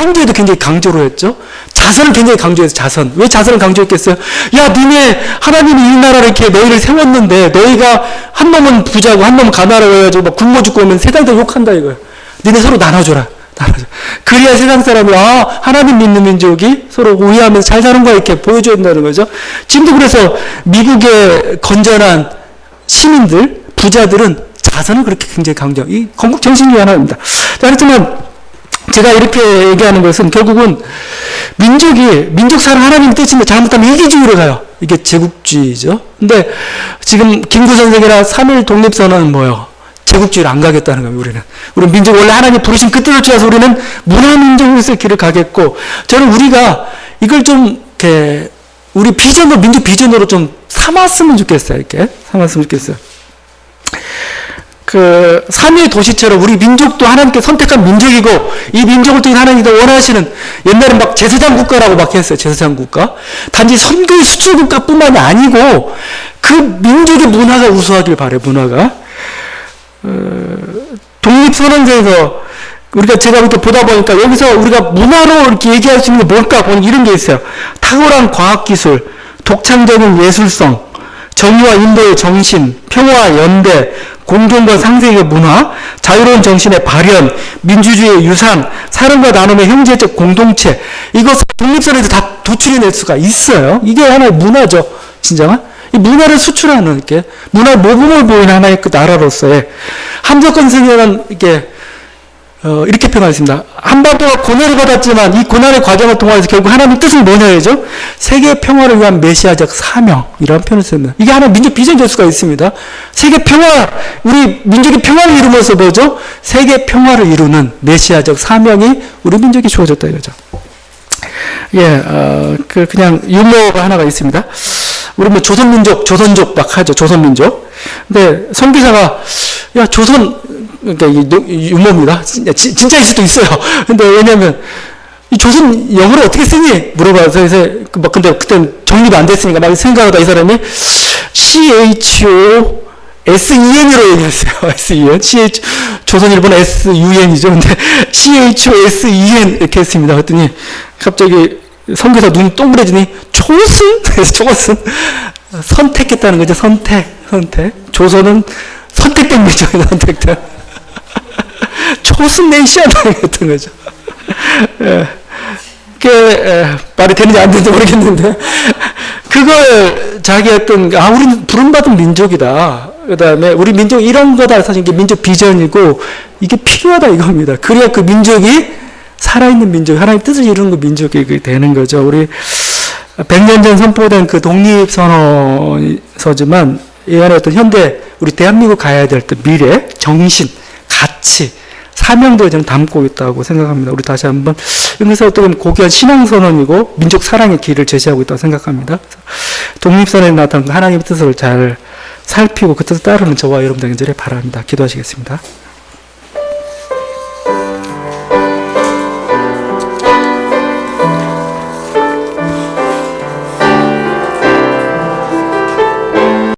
형제도 굉장히 강조로 했죠. 자선을 굉장히 강조해서 자선. 왜 자선을 강조했겠어요? 야, 니네 하나님이 이 나라를 이렇게 너희를 세웠는데 너희가 한 놈은 부자고 한 놈은 가난하고 해가지고 굶어 죽고 오면 세상 다 욕한다 이거예요. 니네 서로 나눠줘라. 그래야 세상 사람이 하나님 믿는 민족이 서로 우애하면서 잘 사는 거야 이렇게 보여줘야 된다는 거죠. 지금도 그래서 미국의 건전한 시민들, 부자들은 자선을 그렇게 굉장히 강조하고, 이 건국 정신 중에 하나입니다. 자, 그렇지만 제가 이렇게 얘기하는 것은 결국은 민족 사랑 하나님 뜻인데 잘못하면 이기주의로 가요. 이게 제국주의죠. 근데 지금 김구 선생이나 3.1 독립선언은 제국주의를 안 가겠다는 겁니다, 우리는. 우리 민족, 원래 하나님 부르신 그 뜻을 쫓아서 우리는 문화민족으로서의 길을 가겠고, 저는 우리가 이걸 좀, 이렇게, 우리 비전으로, 민족 비전으로 좀 삼았으면 좋겠어요, 이렇게. 삼았으면 좋겠어요. 그, 삼위의 도시처럼 우리 민족도 하나님께 선택한 민족이고, 이 민족을 통해 하나님이 원하시는, 옛날에 막 제사장 국가라고 막 했어요, 제사장 국가. 단지 선교의 수출 국가뿐만이 아니고, 그 민족의 문화가 우수하길 바래요, 문화가. 독립선언서에서 우리가 제가 이렇게 보다 보니까 여기서 우리가 문화로 이렇게 얘기할 수 있는 게 뭘까 보니 이런 게 있어요. 탁월한 과학기술, 독창적인 예술성, 정의와 인도의 정신, 평화, 연대, 공존과 상생의 문화, 자유로운 정신의 발현, 민주주의의 유산, 사랑과 나눔의 형제적 공동체, 이것을 독립선에서 다 도출해낼 수가 있어요. 이게 하나의 문화죠, 진정한. 이 문화를 수출하는, 이렇게, 문화 모범을 보이는 하나의 그 나라로서의, 함석헌 선생은 이렇게 평가했습니다. 한반도가 고난을 받았지만 이 고난의 과정을 통해서 결국 하나님의 뜻은 뭐냐죠? 세계 평화를 위한 메시아적 사명이라는 표현을 씁니다. 이게 하나의 민족 비전 될 수가 있습니다. 세계 평화, 우리 민족의 평화를 이루면서 뭐죠? 세계 평화를 이루는 메시아적 사명이 우리 민족이 주어졌다 이거죠. 예, 그냥 유머가 하나가 있습니다. 우리 뭐 조선민족 막 하죠. 조선민족. 근데 선교사가, 야, 그러니까 이게 유머입니다. 진짜일 수도 있어요. 근데 왜냐면, 이 조선 영어를 어떻게 쓰니? 물어봐서, 그래서, 막, 근데 그땐 정립이 안 됐으니까 막 생각하다 이 사람이 CHOSEN으로 얘기했어요. SEN. 조선 일본 SUN이죠. 근데 CHOSEN 이렇게 했습니다. 그랬더니 갑자기 선교사 눈이 동그래지니 조선? 그래서 조선. 선택했다는 거죠. 선택. 조선은 선택된 민족이 선택된. 초승 네이션 같은 거죠. 말이 되는지 안 되는지 모르겠는데, 그걸 자기 우리는 부름받은 민족이다. 그 다음에 우리 민족 이런 거다. 사실 이게 민족 비전이고, 이게 필요하다 이겁니다. 그래야 그 민족이 살아있는 민족, 하나님의 뜻을 이루는 그 민족이 되는 거죠. 우리 100년 전 선포된 그 독립선언서지만, 이 안에 어떤 현대, 우리 대한민국 가야 될 미래, 정신, 가치, 사명도 저는 담고 있다고 생각합니다. 우리 다시 한번, 여기서 어떻게 보면 고귀한 신앙선언이고, 민족 사랑의 길을 제시하고 있다고 생각합니다. 독립선언에 나타난 하나님의 뜻을 잘 살피고 그 뜻을 따르는 저와 여러분 되기를 바랍니다. 기도하시겠습니다.